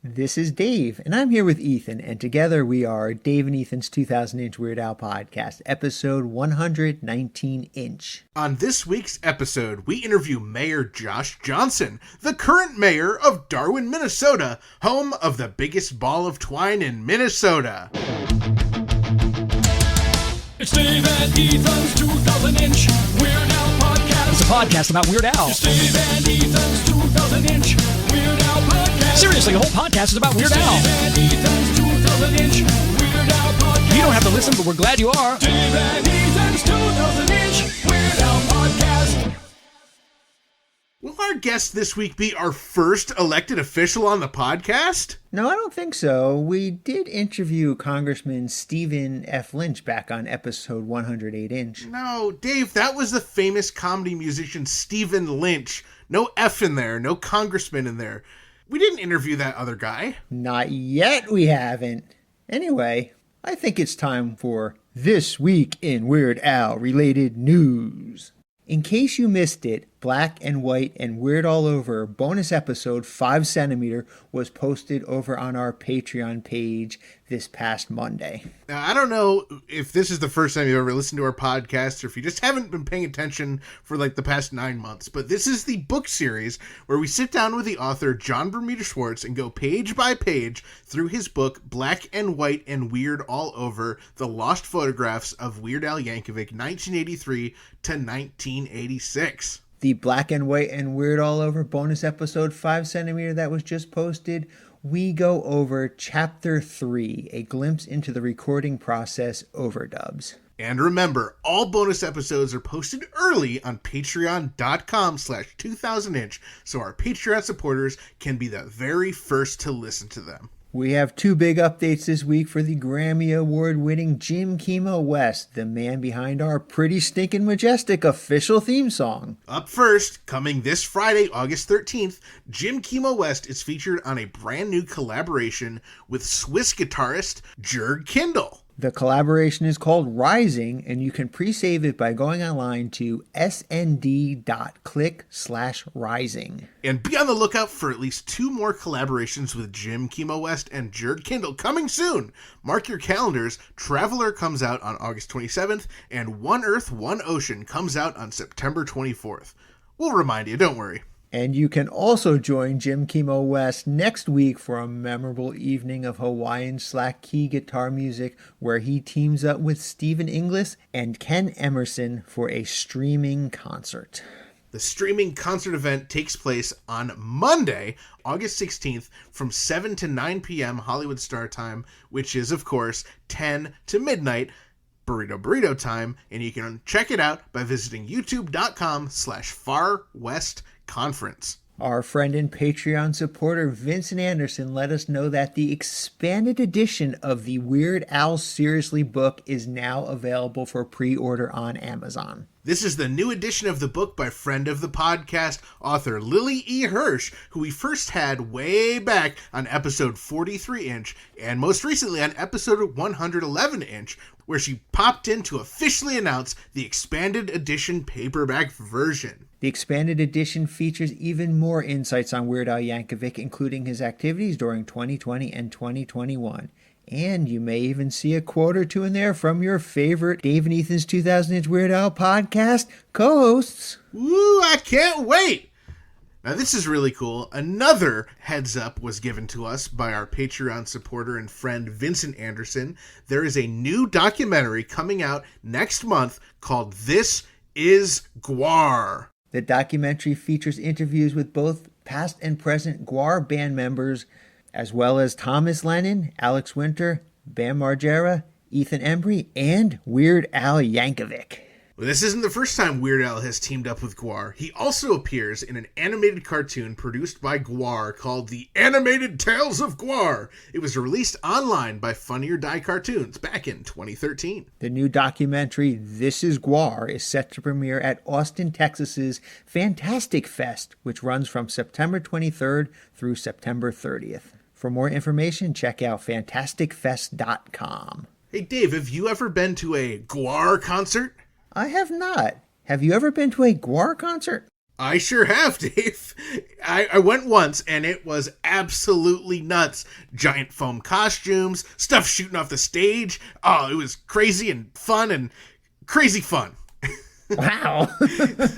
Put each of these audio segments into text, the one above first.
This is Dave, and I'm here with Ethan, and together we are Dave and Ethan's 2000-inch Weird Al podcast, episode 119-inch. On this week's episode, we interview Mayor Josh Johnson, the current mayor of Darwin, Minnesota, home of the biggest ball of twine in Minnesota. It's Dave and Ethan's 2000-inch Weird Al podcast. It's a podcast about Weird Al. It's Dave and Ethan's 2000-inch Weird Al podcast. Seriously, the whole podcast is about Weird It's Al. Dave and Ethan's 2000-inch Weird Al podcast. You don't have to listen, but we're glad you are. Dave and Ethan's 2000-inch Weird Al podcast. Will our guest this week be our first elected official on the podcast? No, I don't think so. We did interview Congressman Stephen F. Lynch back on episode 108-inch. No, Dave, that was the famous comedy musician Stephen Lynch. No F in there, no congressman in there. We didn't interview that other guy. Not yet, we haven't. Anyway, I think it's time for This Week in Weird Al related news. In case you missed it, Black and White and Weird All Over bonus episode 5 centimeter was posted over on our Patreon page this past Monday. Now, I don't know if this is the first time you've ever listened to our podcast or if you just haven't been paying attention for like the past 9 months, but this is the book series where we sit down with the author John Bermuda Schwartz and go page by page through his book Black and White and Weird All Over, The Lost Photographs of Weird Al Yankovic, 1983 to 1986. The Black and White and Weird All Over bonus episode 5 centimeter that was just posted, we go over Chapter 3, A Glimpse into the Recording Process Overdubs. And remember, all bonus episodes are posted early on patreon.com/2000inch, so our Patreon supporters can be the very first to listen to them. We have 2 big updates this week for the Grammy Award-winning Jim Kimo West, the man behind our Pretty Stinkin' Majestic official theme song. Up first, coming this Friday, August 13th, Jim Kimo West is featured on a brand new collaboration with Swiss guitarist Jurg Kindle. The collaboration is called Rising, and you can pre-save it by going online to snd.click/rising. And be on the lookout for at least 2 more collaborations with Jim Kimo West and Jurg Kindle coming soon. Mark your calendars. Traveler comes out on August 27th, and One Earth, One Ocean comes out on September 24th. We'll remind you, don't worry. And you can also join Jim Kimo West next week for a memorable evening of Hawaiian slack key guitar music where he teams up with Stephen Inglis and Ken Emerson for a streaming concert. The streaming concert event takes place on Monday, August 16th from 7 to 9 p.m. Hollywood Star Time, which is, of course, 10 to midnight burrito time, and you can check it out by visiting youtube.com/farwestconference. Our friend and Patreon supporter Vincent Anderson let us know that the expanded edition of the Weird Al Seriously book is now available for pre-order on Amazon. This is the new edition of the book by friend of the podcast, author Lily E. Hirsch, who we first had way back on episode 43-inch, and most recently on episode 111-inch, where she popped in to officially announce the expanded edition paperback version. The expanded edition features even more insights on Weird Al Yankovic, including his activities during 2020 and 2021. And you may even see a quote or two in there from your favorite Dave and Ethan's 2000-inch Weird Al podcast co-hosts. Woo, I can't wait! Now this is really cool. Another heads up was given to us by our Patreon supporter and friend Vincent Anderson. There is a new documentary coming out next month called This Is Gwar. The documentary features interviews with both past and present Gwar band members, as well as Thomas Lennon, Alex Winter, Bam Margera, Ethan Embry, and Weird Al Yankovic. Well, this isn't the first time Weird Al has teamed up with Gwar. He also appears in an animated cartoon produced by Gwar called The Animated Tales of Gwar. It was released online by Funny or Die Cartoons back in 2013. The new documentary, This Is Gwar, is set to premiere at Austin, Texas's Fantastic Fest, which runs from September 23rd through September 30th. For more information, check out fantasticfest.com. Hey Dave, have you ever been to a Gwar concert? I have not. Have you ever been to a Gwar concert? I sure have, Dave. I went once, and it was absolutely nuts. Giant foam costumes, stuff shooting off the stage. Oh, it was crazy and fun and crazy fun. Wow.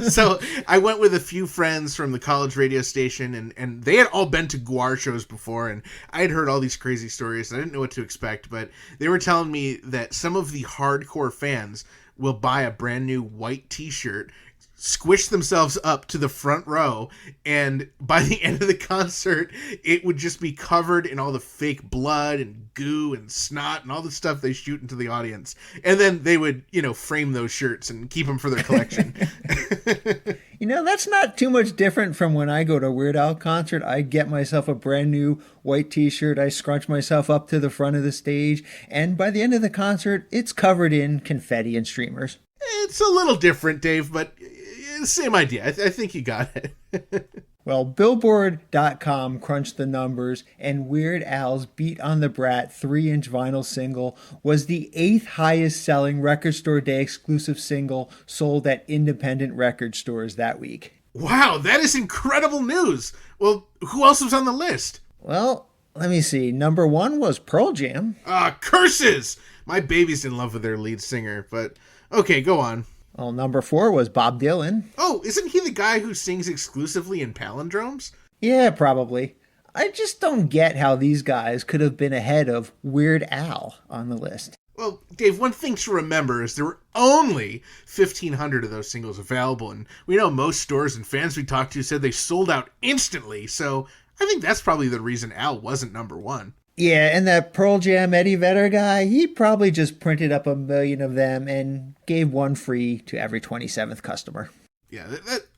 So I went with a few friends from the college radio station, and they had all been to Guar shows before, and I had heard all these crazy stories. I didn't know what to expect, but they were telling me that some of the hardcore fans will buy a brand new white t-shirt, squish themselves up to the front row, and by the end of the concert, it would just be covered in all the fake blood and goo and snot and all the stuff they shoot into the audience. And then they would, frame those shirts and keep them for their collection. That's not too much different from when I go to a Weird Al concert. I get myself a brand new white t-shirt. I scrunch myself up to the front of the stage. And by the end of the concert, it's covered in confetti and streamers. It's a little different, Dave, but same idea. I think you got it. Well, Billboard.com crunched the numbers, and Weird Al's Beat on the Brat 3-inch vinyl single was the 8th highest selling Record Store Day exclusive single sold at independent record stores that week. Wow, that is incredible news. Well, who else was on the list? Well, let me see. Number 1 was Pearl Jam. Curses! My baby's in love with their lead singer, but okay, go on. Well, number 4 was Bob Dylan. Oh, isn't he the guy who sings exclusively in palindromes? Yeah, probably. I just don't get how these guys could have been ahead of Weird Al on the list. Well, Dave, one thing to remember is there were only 1,500 of those singles available, and we know most stores and fans we talked to said they sold out instantly, so I think that's probably the reason Al wasn't number 1. Yeah, and that Pearl Jam Eddie Vedder guy, he probably just printed up 1 million of them and gave one free to every 27th customer. Yeah,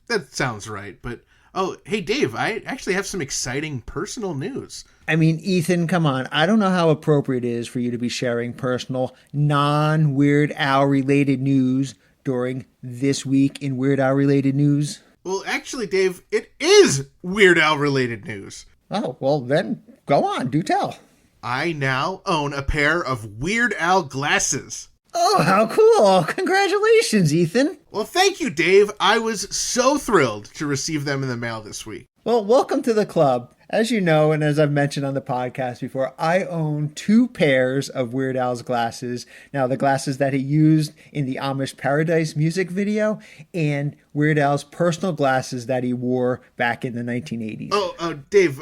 that sounds right. But, oh, hey, Dave, I actually have some exciting personal news. I mean, Ethan, come on. I don't know how appropriate it is for you to be sharing personal, non-Weird Al-related news during This Week in Weird Al-related news. Well, actually, Dave, it is Weird Al-related news. Oh, well, then go on. Do tell. I now own a pair of Weird Al glasses. Oh, how cool. Congratulations, Ethan. Well, thank you, Dave. I was so thrilled to receive them in the mail this week. Well, welcome to the club. As you know, and as I've mentioned on the podcast before, I own 2 pairs of Weird Al's glasses. Now, the glasses that he used in the Amish Paradise music video and Weird Al's personal glasses that he wore back in the 1980s. Oh, Dave,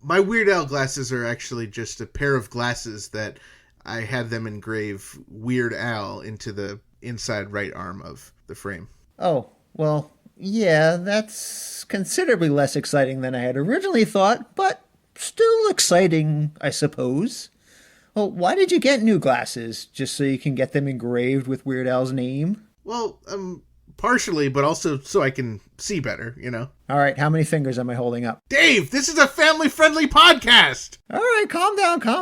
my Weird Al glasses are actually just a pair of glasses that I had them engrave Weird Al into the inside right arm of the frame. Oh, well, yeah, that's considerably less exciting than I had originally thought, but still exciting, I suppose. Well, why did you get new glasses? Just so you can get them engraved with Weird Al's name? Well, partially, but also so I can see better, All right, how many fingers am I holding up? Dave, this is a family-friendly podcast! All right, calm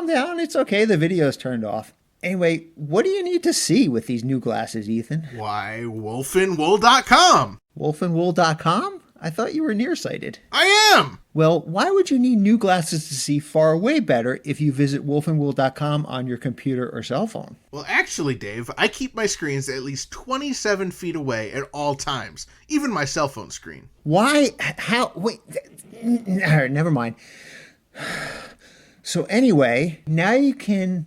down. It's okay, the video's turned off. Anyway, what do you need to see with these new glasses, Ethan? Why, wolfandwool.com! Wolfandwool.com? I thought you were nearsighted. I am! Well, why would you need new glasses to see far way better if you visit wolfandwool.com on your computer or cell phone? Well, actually, Dave, I keep my screens at least 27 feet away at all times, even my cell phone screen. Why? How? Wait. All right, never mind. So anyway, now you can,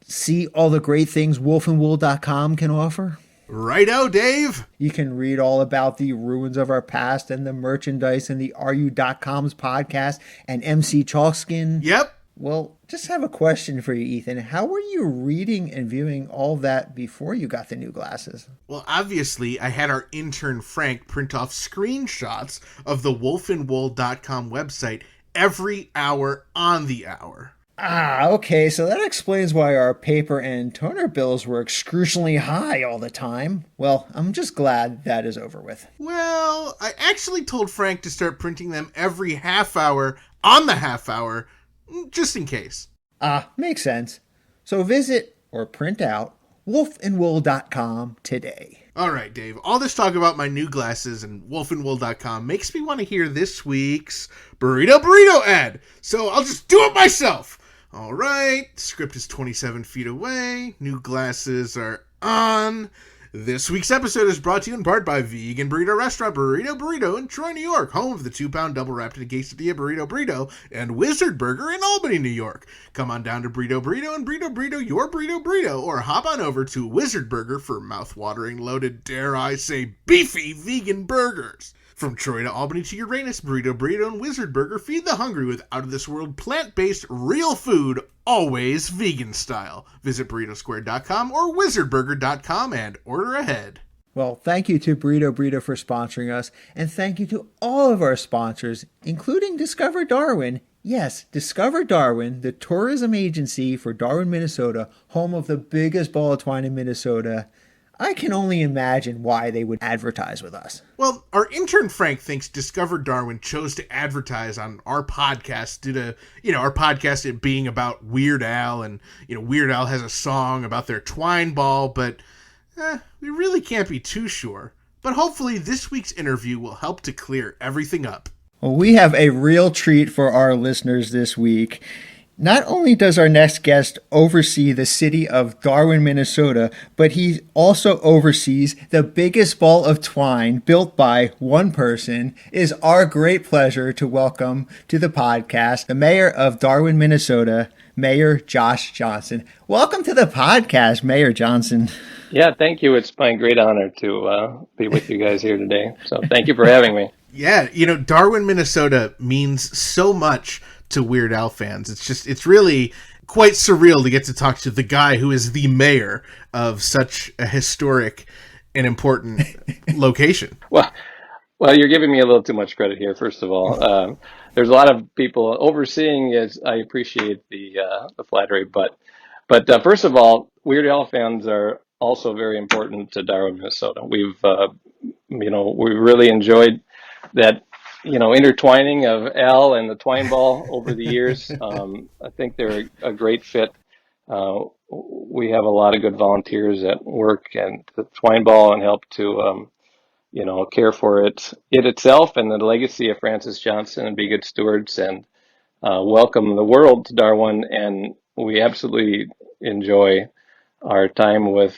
see all the great things wolfandwool.com can offer? Righto, Dave. You can read all about the ruins of our past and the merchandise and the RU.com's podcast and MC Chalkskin. Yep. Well, just have a question for you, Ethan. How were you reading and viewing all that before you got the new glasses? Well, obviously, I had our intern Frank print off screenshots of the wolfandwool.com website every hour on the hour. Ah, okay, so that explains why our paper and toner bills were excruciatingly high all the time. Well, I'm just glad that is over with. Well, I actually told Frank to start printing them every half hour on the half hour, just in case. Ah, makes sense. So visit or print out wolfandwool.com today. All right, Dave. All this talk about my new glasses and wolfandwool.com makes me want to hear this week's burrito ad. So I'll just do it myself. All right. Script is 27 feet away. New glasses are on. This week's episode is brought to you in part by vegan burrito restaurant Burrito in Troy, New York, home of the 2-pound double wrapped in a quesadilla burrito, and Wizard Burger in Albany, New York. Come on down to Burrito and Burrito, your Burrito, or hop on over to Wizard Burger for mouth-watering, loaded, dare I say, beefy vegan burgers. From Troy to Albany to Uranus, Burrito and Wizard Burger feed the hungry with out-of-this-world plant-based real food, always vegan style. Visit burritosquare.com or wizardburger.com and order ahead. Well, thank you to Burrito for sponsoring us, and thank you to all of our sponsors, including Discover Darwin. Yes, Discover Darwin, the tourism agency for Darwin, Minnesota, home of the biggest ball of twine in Minnesota. I can only imagine why they would advertise with us. Well, our intern Frank thinks Discover Darwin chose to advertise on our podcast due to, our podcast it being about Weird Al, and, Weird Al has a song about their twine ball, but we really can't be too sure. But hopefully this week's interview will help to clear everything up. Well, we have a real treat for our listeners this week. Not only does our next guest oversee the city of Darwin, Minnesota, but he also oversees the biggest ball of twine built by one person. It is our great pleasure to welcome to the podcast the mayor of Darwin, Minnesota, Mayor Josh Johnson. Welcome to the podcast, Mayor Johnson. Yeah, thank you. It's my great honor to be with you guys here today. So thank you for having me. Yeah, Darwin, Minnesota means so much to Weird Al fans. It's really quite surreal to get to talk to the guy who is the mayor of such a historic and important location. Well, you're giving me a little too much credit here. First of all, there's a lot of people overseeing. I appreciate the flattery, but first of all, Weird Al fans are also very important to Darwin, Minnesota. We've we really enjoyed that intertwining of Al and the Twine Ball over the years. I think they're a great fit. We have a lot of good volunteers that work and the Twine Ball and help to, care for it itself and the legacy of Francis Johnson and be good stewards and welcome the world to Darwin. And we absolutely enjoy our time with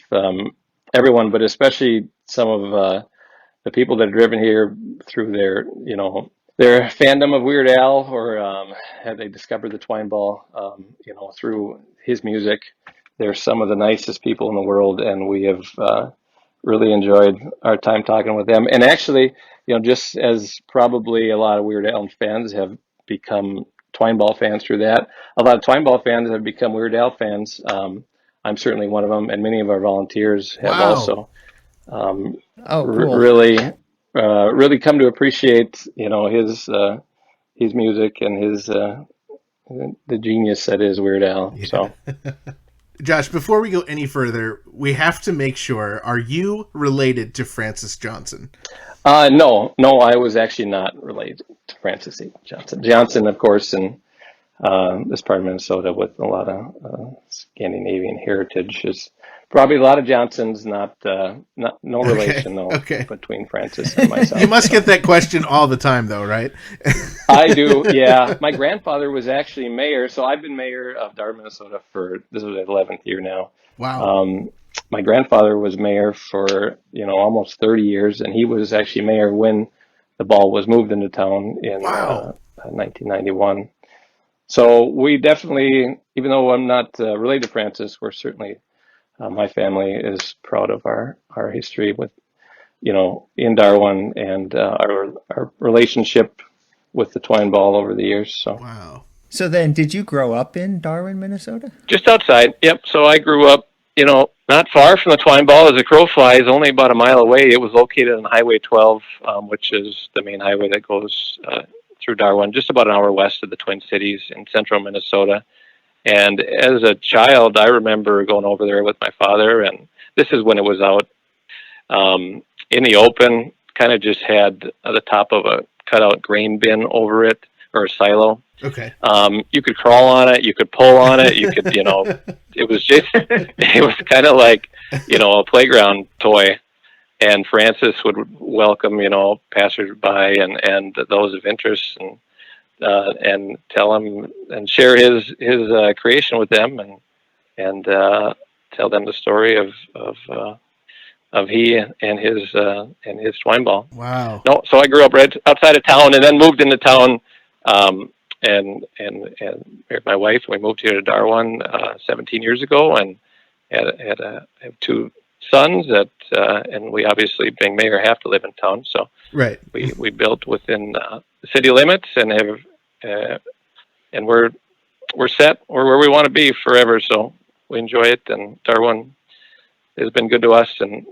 everyone, but especially some of the people that are driven here through their fandom of Weird Al, or have they discovered the Twine Ball, through his music. They're some of the nicest people in the world, and we have really enjoyed our time talking with them. And actually, just as probably a lot of Weird Al fans have become Twine Ball fans through that, a lot of Twine Ball fans have become Weird Al fans. I'm certainly one of them, and many of our volunteers have also. Cool. Really come to appreciate his music and his the genius that is Weird Al. Yeah. So Josh, before we go any further, we have to make sure, are you related to Francis Johnson? No, I was actually not related to Francis Johnson, of course, in this part of Minnesota with a lot of Scandinavian heritage is probably a lot of Johnsons, no relation between Francis and myself. You must get that question all the time, though, right? I do, yeah. My grandfather was actually mayor, so I've been mayor of Darwin, Minnesota this was the 11th year now. Wow. My grandfather was mayor for almost 30 years, and he was actually mayor when the ball was moved into town in 1991. So we definitely, even though I'm not related to Francis, we're certainly. My family is proud of our history with, in Darwin and our relationship with the Twine Ball over the years. So. Wow. So then, did you grow up in Darwin, Minnesota? Just outside. Yep. So I grew up, not far from the Twine Ball. As a crow flies, only about a mile away. It was located on Highway 12, which is the main highway that goes through Darwin, just about an hour west of the Twin Cities in central Minnesota. And as a child, I remember going over there with my father, and this is when it was out in the open, kind of just had the top of a cutout grain bin over it, or a silo. Okay. You could crawl on it, you could pull on it, you could, it was kind of like, a playground toy. And Francis would welcome, passersby and those of interest and tell him and share his creation with them and tell them the story of he and his twine ball. Wow. No, so I grew up right outside of town, and then moved into town, and married my wife. We moved here to Darwin 17 years ago, and have two sons and we obviously, being mayor, have to live in town. So Right. we built within the city limits, and have and we're set. We're where we want to be forever. So we enjoy it, and Darwin has been good to us, and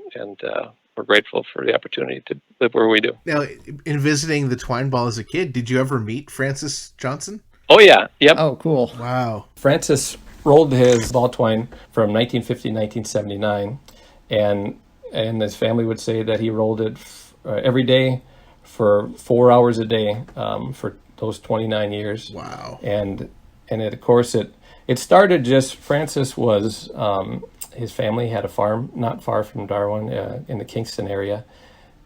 we're grateful for the opportunity to live where we do. Now, in visiting the Twine Ball as a kid, did you ever meet Francis Johnson? Oh yeah, yep. Oh, cool. Wow. Francis rolled his ball twine from 1950 to 1979, and his family would say that he rolled it every day for 4 hours a day for those 29 years. Wow. And of course it started just, Francis was his family had a farm not far from Darwin in the Kingston area,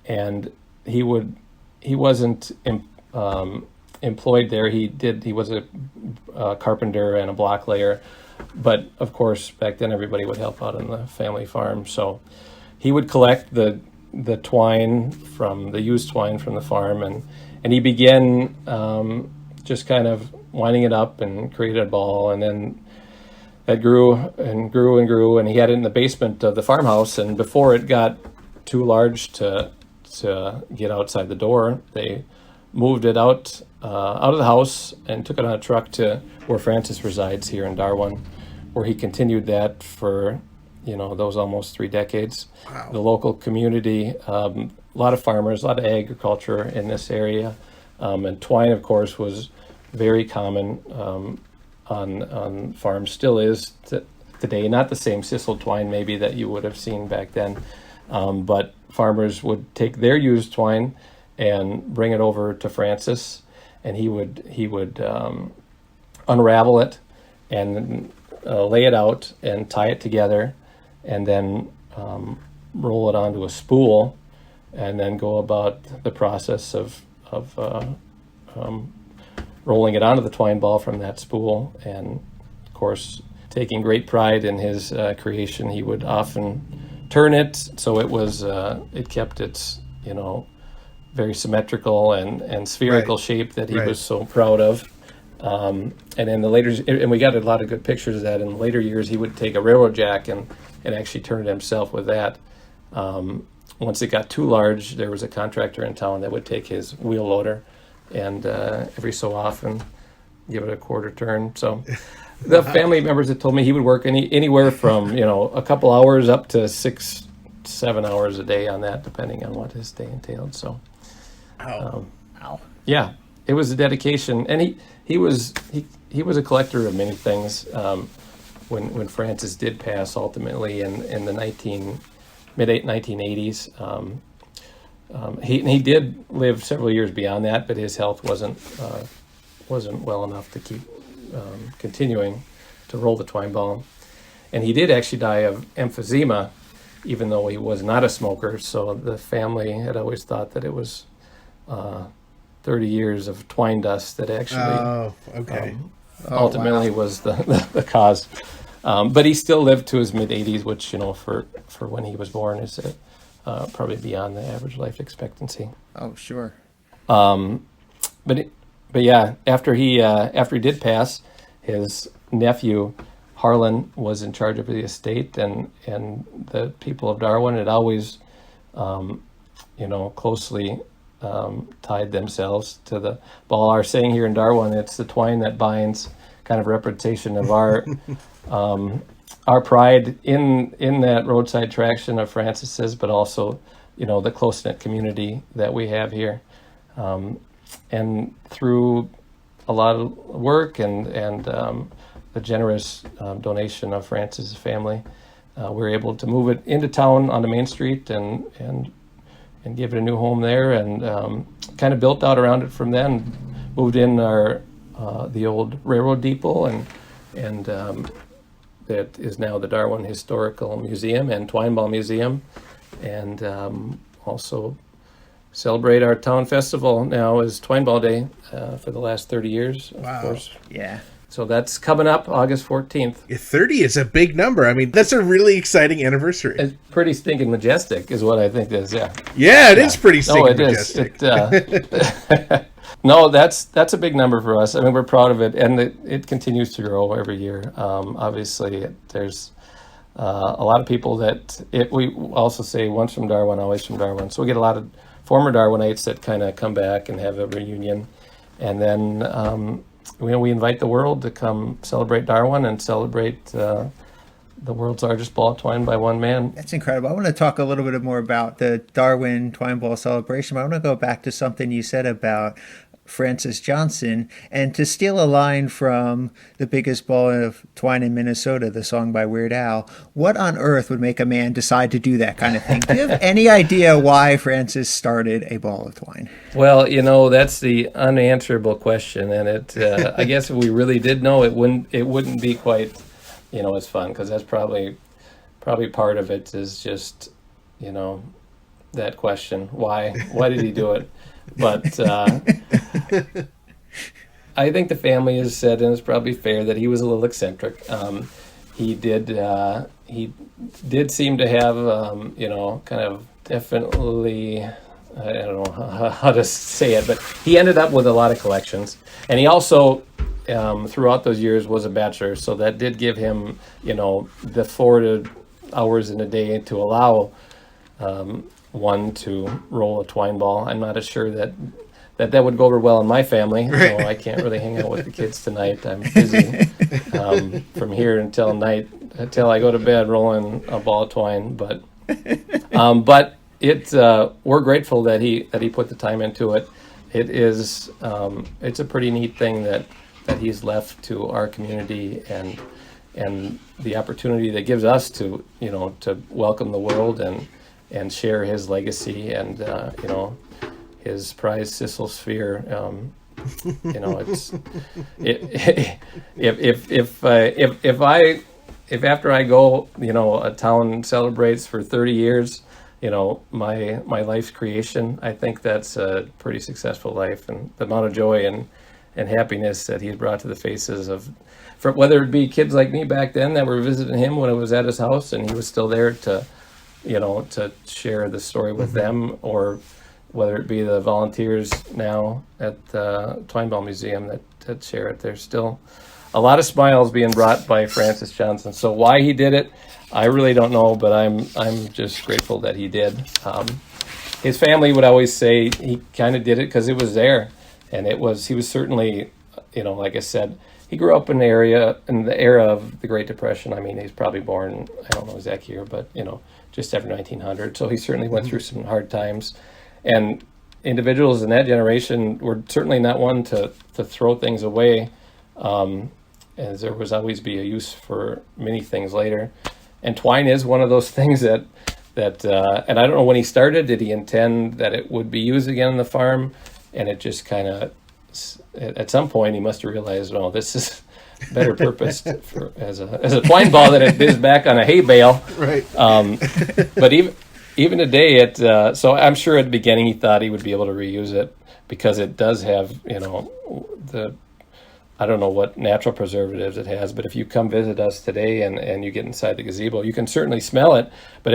and he wasn't employed there. He was a carpenter and a block layer, but of course back then everybody would help out on the family farm. So he would collect the twine from the used twine from the farm, and he began just kind of winding it up and created a ball, and then that grew and grew and grew, and he had it in the basement of the farmhouse. And before it got too large to get outside the door, they moved it out of the house and took it on a truck to where Francis resides here in Darwin, where he continued that for those almost 3 decades. Wow. The local community, a lot of farmers, a lot of agriculture in this area, and twine, of course, was very common on farms, still is today. Not the same sisal twine maybe that you would have seen back then, but farmers would take their used twine and bring it over to Francis, and he would unravel it and lay it out and tie it together, and then roll it onto a spool, and then go about the process of rolling it onto the twine ball from that spool. And of course, taking great pride in his creation, he would often turn it so it kept its very symmetrical and spherical shape that he was so proud of. And in the later, and we got a lot of good pictures of that. In later years, he would take a railroad jack and actually turn it himself with that. Once it got too large, there was a contractor in town that would take his wheel loader and every so often give it a quarter turn. So the family members had told me he would work anywhere from a couple hours up to 6-7 hours a day on that, depending on what his day entailed. So yeah, it was a dedication, and he was a collector of many things. When Francis did pass ultimately in the mid 1980s, he did live several years beyond that, but his health wasn't well enough to keep continuing to roll the twine ball, and he did actually die of emphysema, even though he was not a smoker. So the family had always thought that it was 30 years of twine dust that actually ultimately was the cause. But he still lived to his mid 80s, which for when he was born is probably beyond the average life expectancy. Oh, sure. But yeah, after he did pass, his nephew Harlan was in charge of the estate, and the people of Darwin had always closely tied themselves to the ball. Our saying here in Darwin, it's the twine that binds, kind of representation of our pride in that roadside traction of Francis's, but also the close-knit community that we have here. And through a lot of work and the generous donation of Francis' family, we were able to move it into town onto Main Street and give it a new home there, and kind of built out around it from then. Moved in the old railroad depot, and that is now the Darwin Historical Museum and Twine Ball Museum, and also celebrate our town festival now as Twine Ball Day for the last 30 years, of course. Yeah. So that's coming up August 14th. 30 is a big number. I mean, that's a really exciting anniversary. It's pretty stinking majestic is what I think it is, yeah. Yeah, it is pretty No, it majestic. is. No, that's a big number for us. I mean, we're proud of it, and it continues to grow every year. Obviously, there's a lot of people we also say once from Darwin, always from Darwin. So we get a lot of former Darwinites that kind of come back and have a reunion. And then we invite the world to come celebrate Darwin and celebrate the world's largest ball twined by one man. That's incredible. I want to talk a little bit more about the Darwin Twine Ball celebration, but I want to go back to something you said about Francis Johnson, and to steal a line from The Biggest Ball of Twine in Minnesota, the song by Weird Al. What on earth would make a man decide to do that kind of thing? Do you have any idea why Francis started a ball of twine? Well, that's the unanswerable question, and I guess if we really did know, it wouldn't be quite, as fun, because that's probably part of it is just, that question, why did he do it? But I think the family has said, and it's probably fair, that he was a little eccentric. He did seem to have, kind of definitely, I don't know how to say it, but he ended up with a lot of collections. And he also, throughout those years, was a bachelor, so that did give him, the 4 hours in a day to allow one to roll a twine ball. I'm not as sure that would go over well in my family. Right. So I can't really hang out with the kids tonight. I'm busy from here until night, until I go to bed rolling a ball of twine. But we're grateful that he put the time into it. It is it's a pretty neat thing that he's left to our community and the opportunity that gives us to to welcome the world and share his legacy and his prized Sissel sphere. It's if after I go, a town celebrates for 30 years, my life's creation, I think that's a pretty successful life, and the amount of joy and happiness that he's brought to the faces of, whether it be kids like me back then that were visiting him when I was at his house and he was still there to share the story with them, or whether it be the volunteers now at the Twine Ball Museum that share it. There's still a lot of smiles being brought by Francis Johnson. So why he did it, I really don't know, but I'm just grateful that he did. His family would always say he kind of did it because it was there, and he was certainly, like I said, he grew up in the era of the Great Depression. I mean, he's probably born, I don't know exact year, but just after 1900. So he certainly went through some hard times, and individuals in that generation were certainly not one to throw things away, as there was always be a use for many things later. And twine is one of those things that and I don't know when he started, did he intend that it would be used again on the farm? And it just kind of, at some point he must have realized, well, this is better purposed as a twine ball than it is back on a hay bale. Right. But even today, so I'm sure at the beginning he thought he would be able to reuse it because it does have, I don't know what natural preservatives it has, but if you come visit us today and you get inside the gazebo, you can certainly smell it, but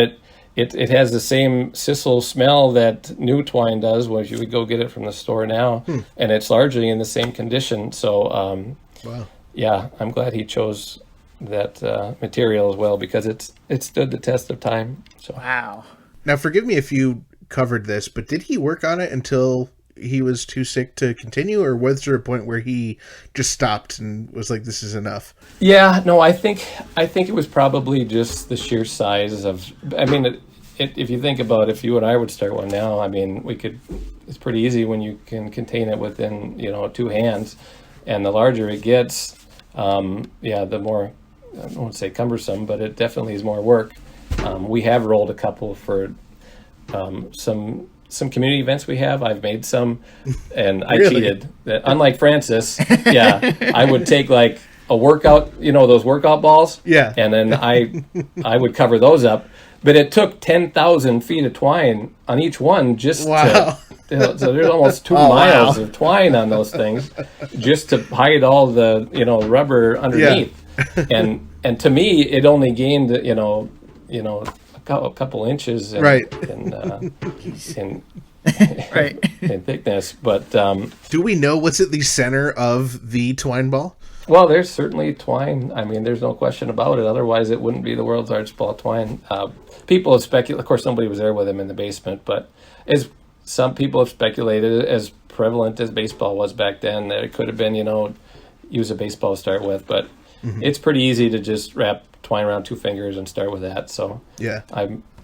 it has the same sisal smell that new twine does when you would go get it from the store now, and it's largely in the same condition. So, Wow. Yeah, I'm glad he chose that material as well because it stood the test of time. So. Wow. Now, forgive me if you covered this, but did he work on it until he was too sick to continue, or was there a point where he just stopped and was like, this is enough? Yeah, no, I think it was probably just the sheer size of, I mean, if you think about if you and I would start one now, I mean, it's pretty easy when you can contain it within, 2 hands, and the larger it gets, the more, I won't say cumbersome, but it definitely is more work. We have rolled a couple for some community events we have. I've made some, and I Really? cheated. Unlike Francis, I would take like a workout, those workout balls, Yeah. and then I would cover those up. but it took 10,000 feet of twine on each one just Wow. to, so there's almost 2 Oh, miles wow. of twine on those things just to hide all the, rubber underneath. And to me, it only gained, a couple inches in, Right. in Right. in thickness. But, Do we know what's at the center of the twine ball? well, there's certainly twine. I mean, there's no question about it. Otherwise, it wouldn't be the world's largest ball of twine. People have speculated. Of course, somebody was there with him in the basement. But as some people have speculated, as prevalent as baseball was back then, that it could have been, use a baseball to start with. But it's pretty easy to just wrap twine around 2 fingers and start with that. So Yeah.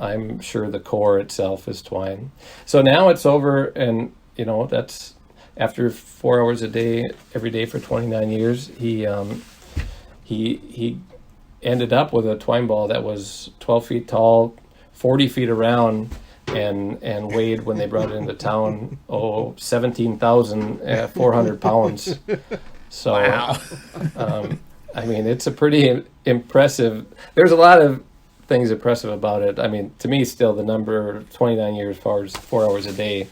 I'm sure the core itself is twine. So now it's over, and that's. After 4 hours a day, every day for 29 years, he ended up with a twine ball that was 12 feet tall, 40 feet around, and weighed, when they brought it into town, 17,400 pounds. So, Wow. I mean, it's a pretty impressive. There's a lot of things impressive about it. I mean, to me, still the number 29 years, as far as 4 hours a day,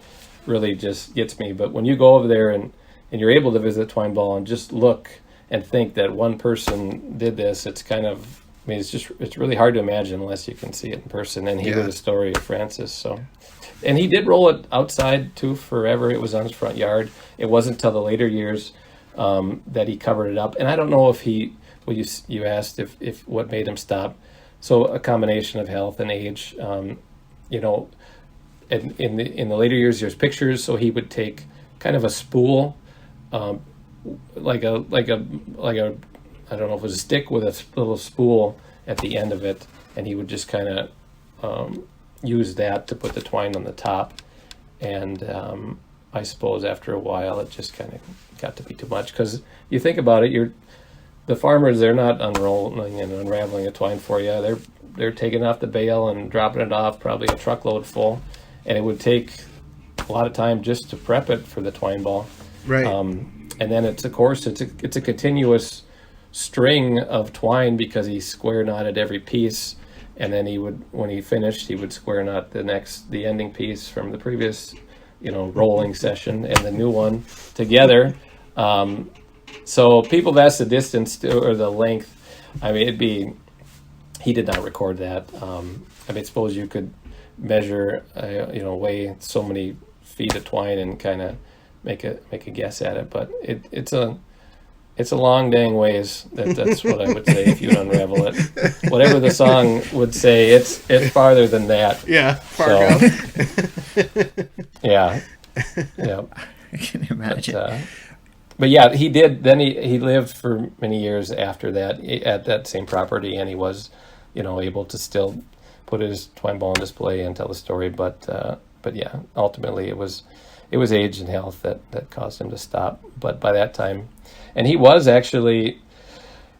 really just gets me. But when you go over there and you're able to visit Twine Ball and just look and think that one person did this, it's kind of, I mean, it's really hard to imagine unless you can see it in person and hear the story of Francis. So, and he did roll it outside too forever. It was on his front yard. It wasn't till the later years that he covered it up. And I don't know if you asked if what made him stop. So a combination of health and age, in the later years, there's pictures. So he would take kind of a spool, like a I don't know if it was a stick with a little spool at the end of it, and he would just kind of use that to put the twine on the top. And I suppose after a while, it just kind of got to be too much, because you think about it, the farmers, they're not unrolling and unraveling a twine for you. They're taking off the bale and dropping it off, probably a truckload full. And it would take a lot of time just to prep it for the twine ball. Right. And then it's a continuous string of twine, because he square knotted every piece. And then when he finished, he would square knot the ending piece from the previous, rolling session and the new one together. So people have asked the distance or the length. I mean, he did not record that. Suppose you could measure, weigh so many feet of twine and kind of make a guess at it, but it's a long dang ways. That's what I would say if you'd unravel it. Whatever the song would say, it's farther than that. Yeah, Fargo. Yeah. I can imagine. But yeah, he did. Then he lived for many years after that at that same property, and he was, able to still put his twine ball on display and tell the story. But yeah, ultimately it was age and health that caused him to stop. But by that time, and he was actually,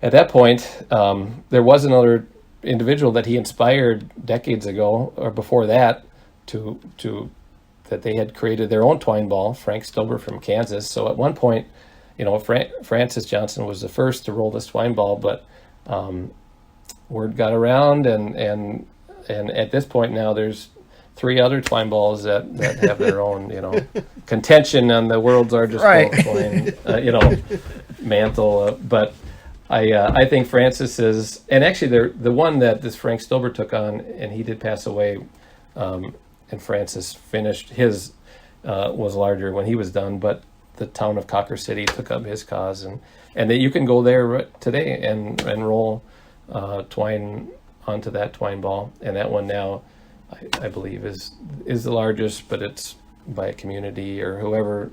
at that point, there was another individual that he inspired decades ago or before that to that they had created their own twine ball, Frank Stober from Kansas. So at one point, Francis Johnson was the first to roll this twine ball, but word got around, and at this point now there's 3 other twine balls that have their own, contention on the world's largest ball of twine, mantle. But I think Francis is, and actually the one that this Frank Stober took on, and he did pass away, and Francis finished his, was larger when he was done, but the town of Cocker City took up his cause, and that you can go there today and roll twine onto that twine ball, and that one now I believe is the largest, but it's by a community or whoever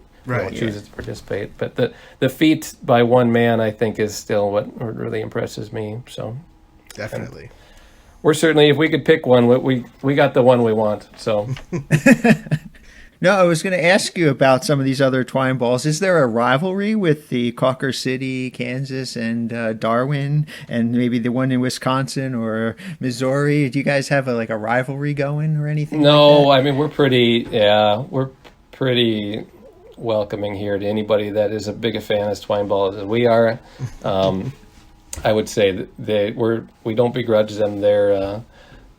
chooses to participate. But the feat by one man, I think, is still what really impresses me. So Definitely. We're certainly, if we could pick one, we got the one we want. So No, I was going to ask you about some of these other twine balls. Is there a rivalry with the Cocker City, Kansas, and Darwin, and maybe the one in Wisconsin or Missouri? Do you guys have a rivalry going or anything? No, like that? I mean, we're pretty welcoming here to anybody that is as big a fan of twine balls as we are. I would say that we don't begrudge them their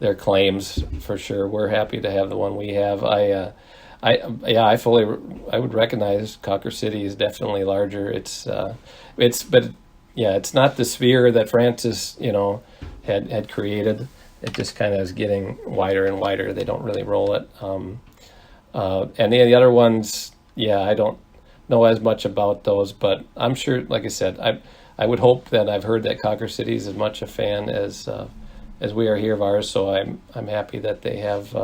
their claims for sure. We're happy to have the one we have. I would recognize Cawker City is definitely larger. It's not the sphere that Francis, had created. It just kind of is getting wider and wider. They don't really roll it. And the other ones, I don't know as much about those, but I'm sure, like I said, I would hope that I've heard that Cawker City is as much a fan as we are here of ours. So I'm happy that they have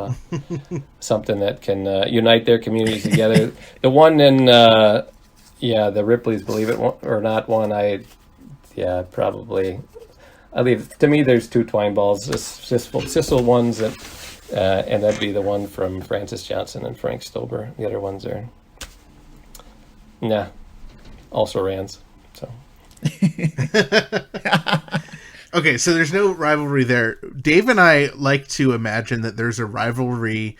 something that can unite their communities together. The one in the Ripley's Believe It or Not one, probably. To me, there's two twine balls, Sissel ones, and that'd be the one from Francis Johnson and Frank Stober. The other ones are, also Rands. So. Okay, so there's no rivalry there. Dave and I like to imagine that there's a rivalry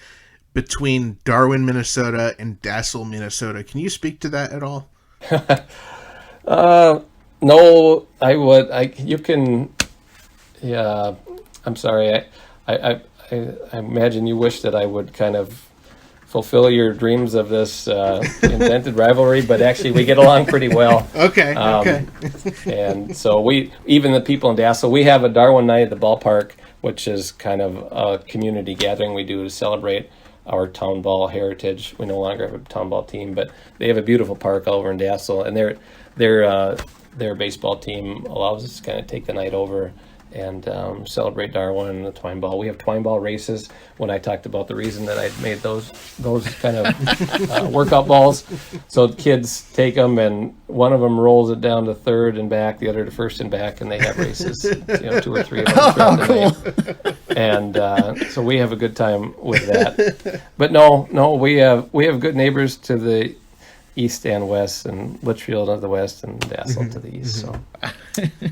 between Darwin, Minnesota, and Dassel, Minnesota. Can you speak to that at all? No, I would. You can. Yeah, I'm sorry. I imagine you wish that I would kind of fulfill your dreams of this invented rivalry, but actually we get along pretty well. Okay. And so even the people in Dassel, we have a Darwin night at the ballpark, which is kind of a community gathering we do to celebrate our town ball heritage. We no longer have a town ball team, but they have a beautiful park over in Dassel, and their baseball team allows us to kind of take the night over and celebrate Darwin and the twine ball. We have twine ball races. When I talked about the reason that I made those kind of workout balls, so kids take them and one of them rolls it down to third and back, the other to first and back, and they have races. 2 or 3 of them throughout the night. And so we have a good time with that. But no, we have good neighbors to the east and west, and Litchfield to the west, and Dassel to the east. So,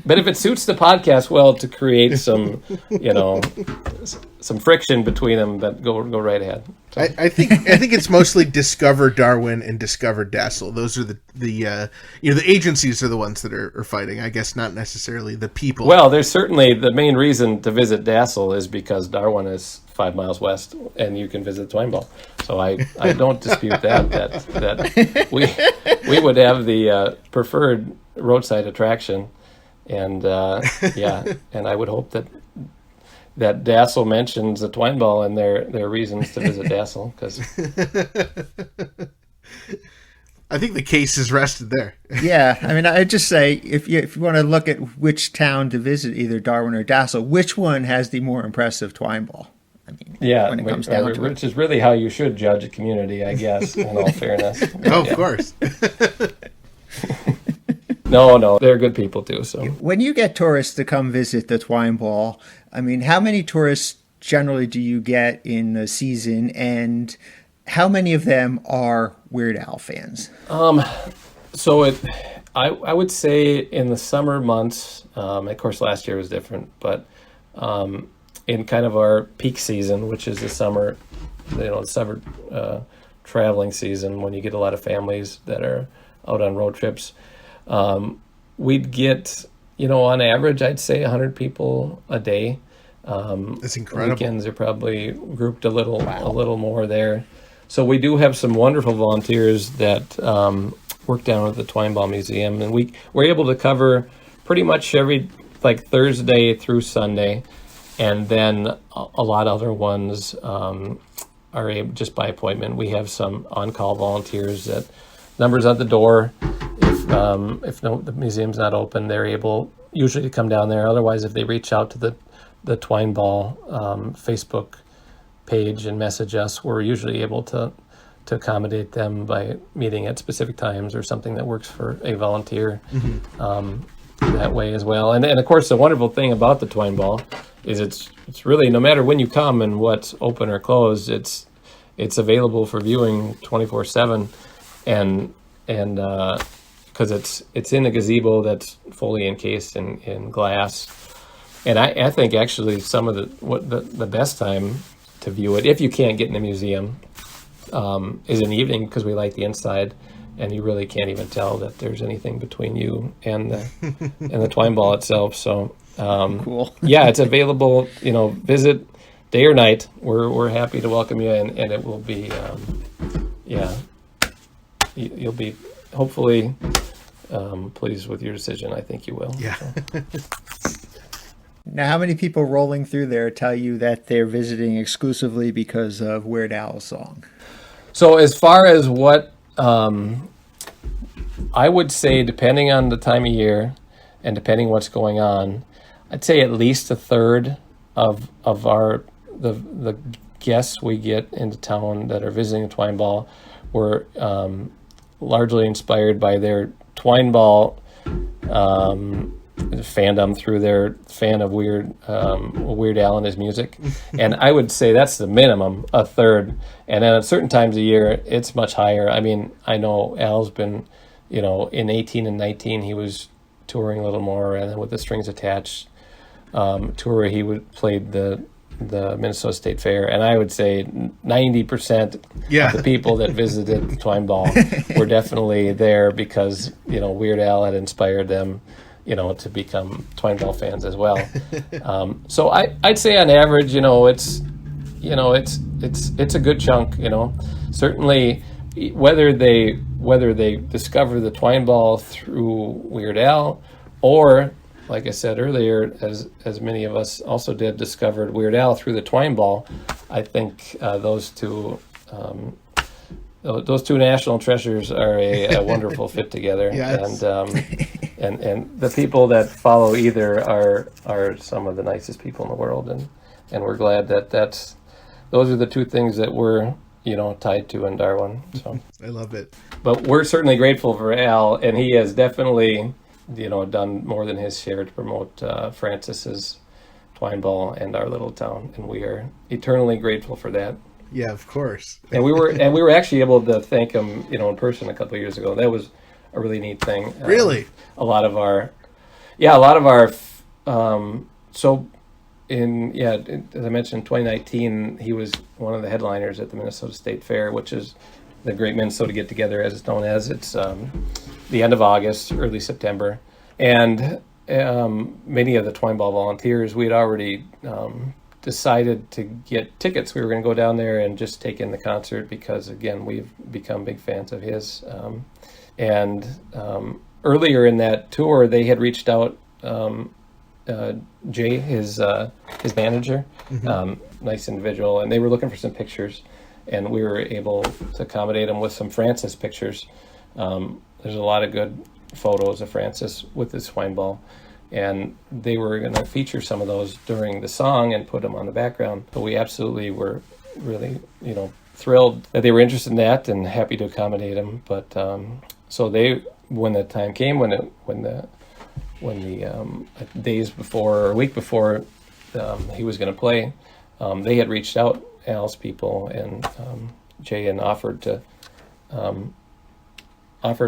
but if it suits the podcast well to create some, some friction between them, but go right ahead. So. I think it's mostly Discover Darwin and Discover Dassel. Those are the agencies are the ones that are fighting. I guess not necessarily the people. Well, there's certainly the main reason to visit Dassel is because Darwin is 5 miles west, and you can visit Twine Ball. So I don't dispute that we would have the preferred roadside attraction, and and I would hope that Dassel mentions the Twine Ball in their reasons to visit Dassel, because I think the case is rested there. Yeah, I mean, I'd just say if you want to look at which town to visit, either Darwin or Dassel, which one has the more impressive Twine Ball? I mean, when it comes down to which is really how you should judge a community, I guess, in all fairness. Of course. No, they're good people too. So when you get tourists to come visit the Twine Ball, I mean, how many tourists generally do you get in the season, and how many of them are Weird Al fans? So I would say in the summer months, of course last year was different, but in kind of our peak season, which is the summer, the summer traveling season, when you get a lot of families that are out on road trips, we'd get, on average, I'd say 100 people a day. That's incredible. Weekends are probably grouped a little more there. So we do have some wonderful volunteers that work down at the Twine Ball Museum, and we're able to cover pretty much every Thursday through Sunday. And then a lot of other ones are able, just by appointment. We have some on-call volunteers that numbers at the door. If the museum's not open, they're able usually to come down there. Otherwise, if they reach out to the Twine Ball Facebook page and message us, we're usually able to accommodate them by meeting at specific times or something that works for a volunteer that way as well. And of course, the wonderful thing about the Twine Ball is it's really, no matter when you come and what's open or closed, it's available for viewing 24/7, and because it's in a gazebo that's fully encased in glass. And I think actually some of the best time to view it, if you can't get in the museum, is in the evening, because we light the inside, and you really can't even tell that there's anything between you and the Twine Ball itself. So cool. Yeah, it's available. Visit day or night, we're happy to welcome you, and it will be, you'll be hopefully pleased with your decision. I think you will. Yeah. So. Now, how many people rolling through there tell you that they're visiting exclusively because of Weird Al's song? So as far as what I would say, depending on the time of year and depending what's going on, I'd say at least a third of our the guests we get into town that are visiting the Twine Ball were largely inspired by their Twine Ball fandom through their fan of Weird Al and his music. And I would say that's the minimum, a third. And then at certain times of year, it's much higher. I mean, I know Al's been, in 18 and 19, he was touring a little more, and then with the Strings Attached tour, he played the Minnesota State Fair, and I would say 90% of the people that visited the Twine Ball were definitely there because, Weird Al had inspired them, to become Twine Ball fans as well. So I'd say on average, it's a good chunk, certainly whether they discover the Twine Ball through Weird Al, or like I said earlier, as many of us also did, discovered Weird Al through the Twine Ball. I think those two national treasures are a wonderful fit together. Yes. And the people that follow either are some of the nicest people in the world, and we're glad that those are the two things that we're tied to in Darwin. So I love it. But we're certainly grateful for Al, and he has definitely done more than his share to promote Francis's Twine Ball and our little town, and we are eternally grateful for that. Yeah, of course. And we were actually able to thank him, in person a couple of years ago. That was a really neat thing. Really? As I mentioned, 2019, he was one of the headliners at the Minnesota State Fair, which is the Great Minnesota Get Together, as it's known as. It's the end of August, early September, and many of the Twine Ball volunteers, we had already decided to get tickets. We were going to go down there and just take in the concert because, again, we've become big fans of his. And earlier in that tour, they had reached out, Jay, his manager, nice individual, and they were looking for some pictures, and we were able to accommodate them with some Francis pictures. There's a lot of good photos of Francis with his Twine Ball, and they were going to feature some of those during the song and put them on the background. But we absolutely were really, thrilled that they were interested in that and happy to accommodate them. But so when the time came, when the days before or a week before he was going to play, they had reached out, Al's people, and Jay, and offered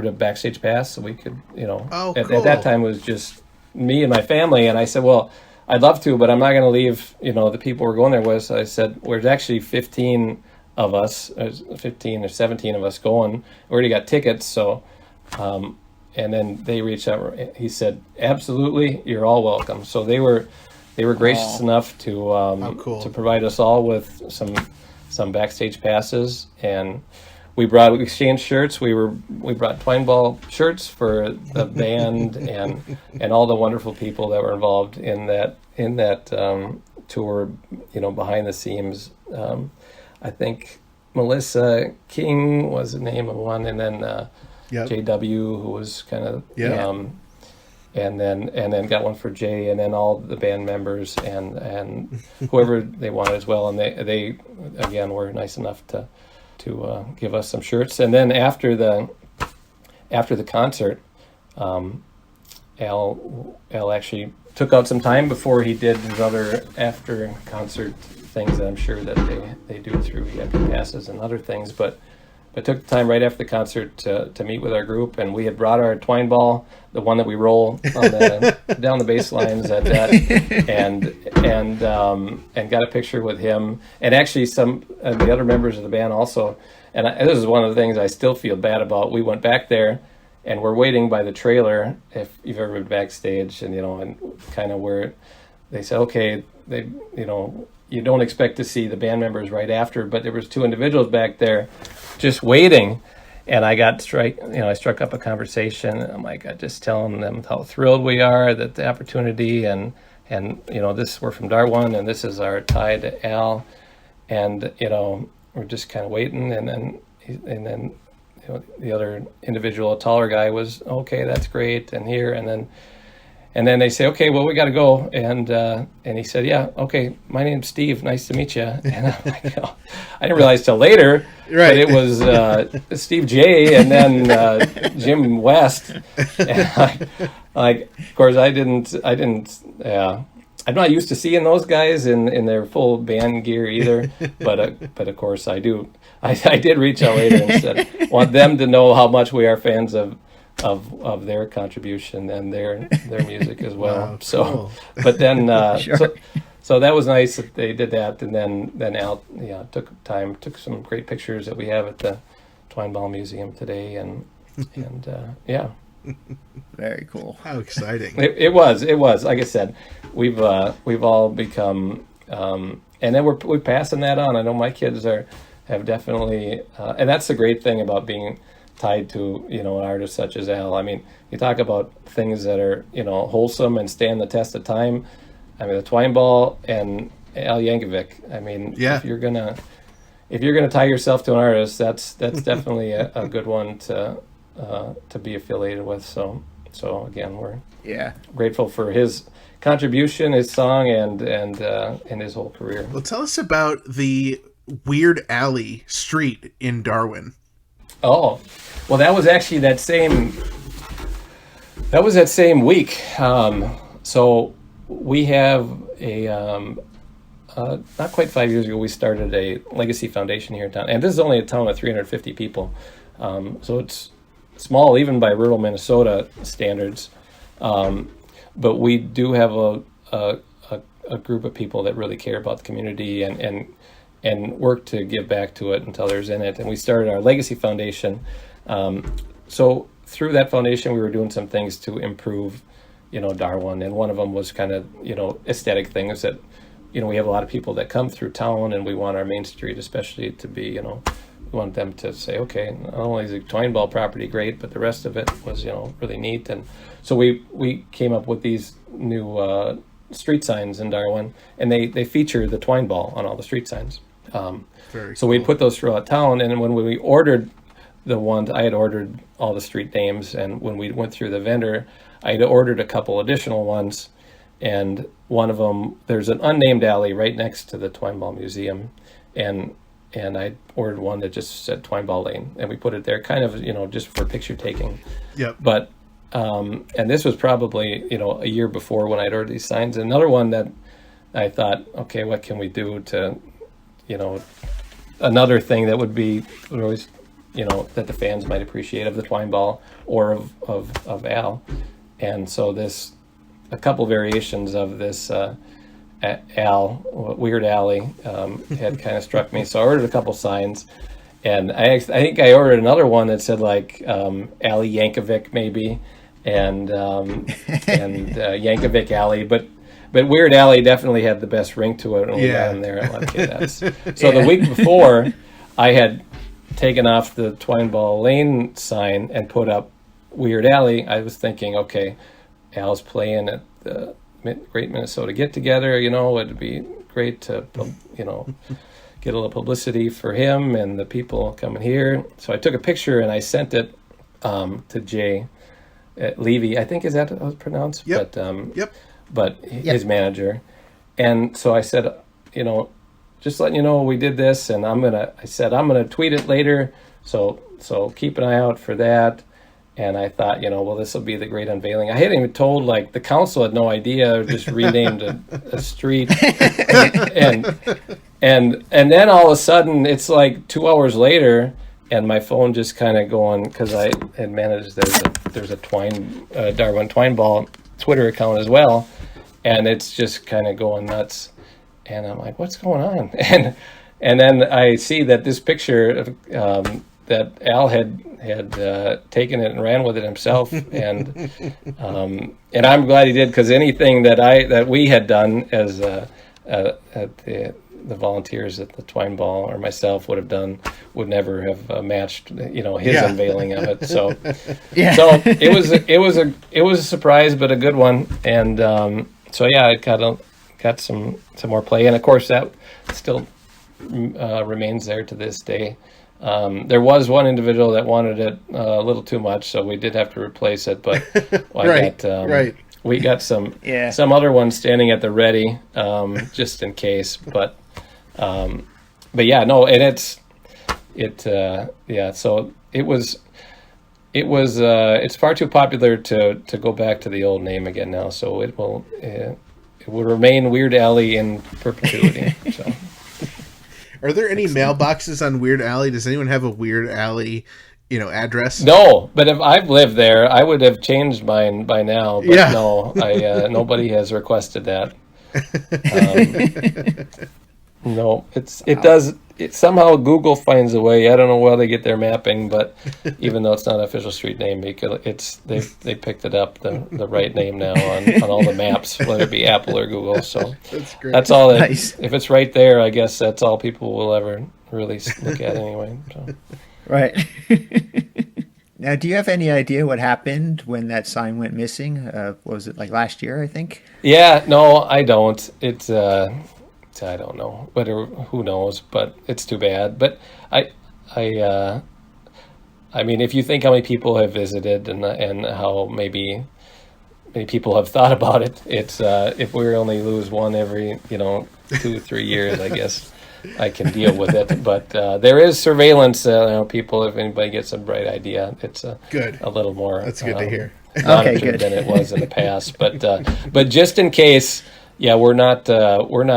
a backstage pass so we could, cool. At that time it was just me and my family, and I said, well, I'd love to, but I'm not going to leave, the people we're going there with. So I said, there's actually 15 of us, 15 or 17 of us going. We already got tickets, so, and then they reached out. He said, absolutely, you're all welcome. So they were gracious enough to provide us all with some backstage passes, and we exchanged shirts. We brought Twine Ball shirts for the band and all the wonderful people that were involved in that tour. Behind the scenes, I think Melissa King was the name of one, and then JW, who was kind of and then got one for Jay, and then all the band members and whoever they wanted as well, and they again were nice enough to give us some shirts. And then after the concert, Al actually took out some time before he did his other after concert things that I'm sure that they do through empty passes and other things, but took the time right after the concert to meet with our group, and we had brought our Twine Ball, the one that we roll on down the bass lines at that, and got a picture with him, and actually some of the other members of the band also. And this is one of the things I still feel bad about. We went back there, and we're waiting by the trailer, if you've ever been backstage, and and kind of where they said, okay, they, you don't expect to see the band members right after, but there was two individuals back there just waiting. And I got I struck up a conversation. I'm like, I just telling them how thrilled we are that the opportunity, and we're from Darwin, and this is our tie to Al, and we're just kind of waiting, and then the other individual, a taller guy, was okay. That's great, and here, and then they say, okay, well, we got to go. And he said, yeah, okay, my name's Steve. Nice to meet you. And I'm like, I didn't realize till later, Right. but it was Steve J. and then Jim West. And of course, I'm not used to seeing those guys in their full band gear either. But of course, I do. I did reach out later and said, want them to know how much we are fans of their contribution and their music as well. Wow, So, cool. but then Sure. so that was nice that they did that, and then Al took some great pictures that we have at the Twine Ball Museum today, and yeah, Very cool. How exciting. it was like I said, we've all become and then we're passing that on. I know my kids have definitely and that's the great thing about being tied to an artist such as Al. I mean, you talk about things that are wholesome and stand the test of time. I mean, the Twine Ball and Al Yankovic. I mean, Yeah. if you're gonna tie yourself to an artist, that's definitely a good one to be affiliated with. So again, we're Yeah. grateful for his contribution, his song, and his whole career. Well, tell us about the Weird Alley street in Darwin. Oh, well, that was actually that same week. So we have not quite 5 years ago, we started a legacy foundation here in town. And this is only a town of 350 people. So it's small, even by rural Minnesota standards. But we do have a group of people that really care about the community and work to give back to it until there's in it. And we started our Legacy Foundation. So through that foundation, we were doing some things to improve, Darwin. And one of them was kind of, aesthetic things that, we have a lot of people that come through town, and we want our main street especially to be, we want them to say, okay, not only is the Twine Ball property great, but the rest of it was, really neat. And so we came up with these new street signs in Darwin, and they feature the Twine Ball on all the street signs. Very So we cool. put those throughout town, and when we ordered the ones, I had ordered all the street names, and when we went through the vendor, I had ordered a couple additional ones, and one of them, there's an unnamed alley right next to the Twine Ball Museum, and I ordered one that just said Twine Ball Lane, and we put it there kind of, just for picture taking. Yep. But, and this was probably, a year before when I'd ordered these signs. Another one that I thought, okay, what can we do to, another thing that would always, that the fans might appreciate of the Twine Ball or of Al. And so a couple variations of this Al, Weird Alley, had kind of struck me. So I ordered a couple signs, and I think I ordered another one that said like Alley Yankovic maybe, and Yankovic Alley, but Weird Alley definitely had the best ring to it when we got in there. I'm like, okay, that's so. The week before, I had taken off the Twine Ball Lane sign and put up Weird Alley. I was thinking, okay, Al's playing at the Great Minnesota Get Together. It'd be great to get a little publicity for him and the people coming here. So I took a picture and I sent it to Jay Levy. I think is that how it's pronounced? Yep. But, Yep. but his manager. And so I said, just letting you know we did this, and I'm gonna tweet it later. So keep an eye out for that. And I thought, well, this will be the great unveiling. I hadn't even told, like, the council had no idea, just renamed a street. and then all of a sudden, it's like 2 hours later, and my phone just kind of going, because I had managed, there's a Darwin Twine Ball Twitter account as well, and it's just kind of going nuts. And I'm like, what's going on? And then I see that this picture that Al had taken it and ran with it himself, and I'm glad he did, because anything that we had done as at the volunteers at the Twine Ball or myself would have done would never have matched his unveiling of it. So Yeah. so it was a surprise, but a good one. And so yeah, it got some more play, and of course that still remains there to this day. There was one individual that wanted it a little too much, so we did have to replace it. But Right. we got some Yeah. some other ones standing at the ready, just in case. But yeah, no, and so it's far too popular to go back to the old name again now. So it will remain Weird Alley in perpetuity. So. Are there any mailboxes on Weird Alley? Does anyone have a Weird Alley, address? No, but if I've lived there, I would have changed mine by now. But Yeah. no, nobody has requested that. No, it somehow Google finds a way. I don't know where they get their mapping, but even though it's not an official street name, because they picked it up the right name now on all the maps, whether it be Apple or Google. So That's great. that's all. Nice. If it's right there, I guess that's all people will ever really look at anyway. So. Right. Now, do you have any idea what happened when that sign went missing? What was it, like last year, I think? Yeah, no, I don't. I don't know. Who knows? But it's too bad. But I mean, if you think how many people have visited and how maybe many people have thought about it, it's if we only lose one every 2-3 years, I guess I can deal with it. But there is surveillance. People, if anybody gets a bright idea, it's Good. a little more. That's good to hear. monitored good. than it was in the past. But just in case. Yeah, we're not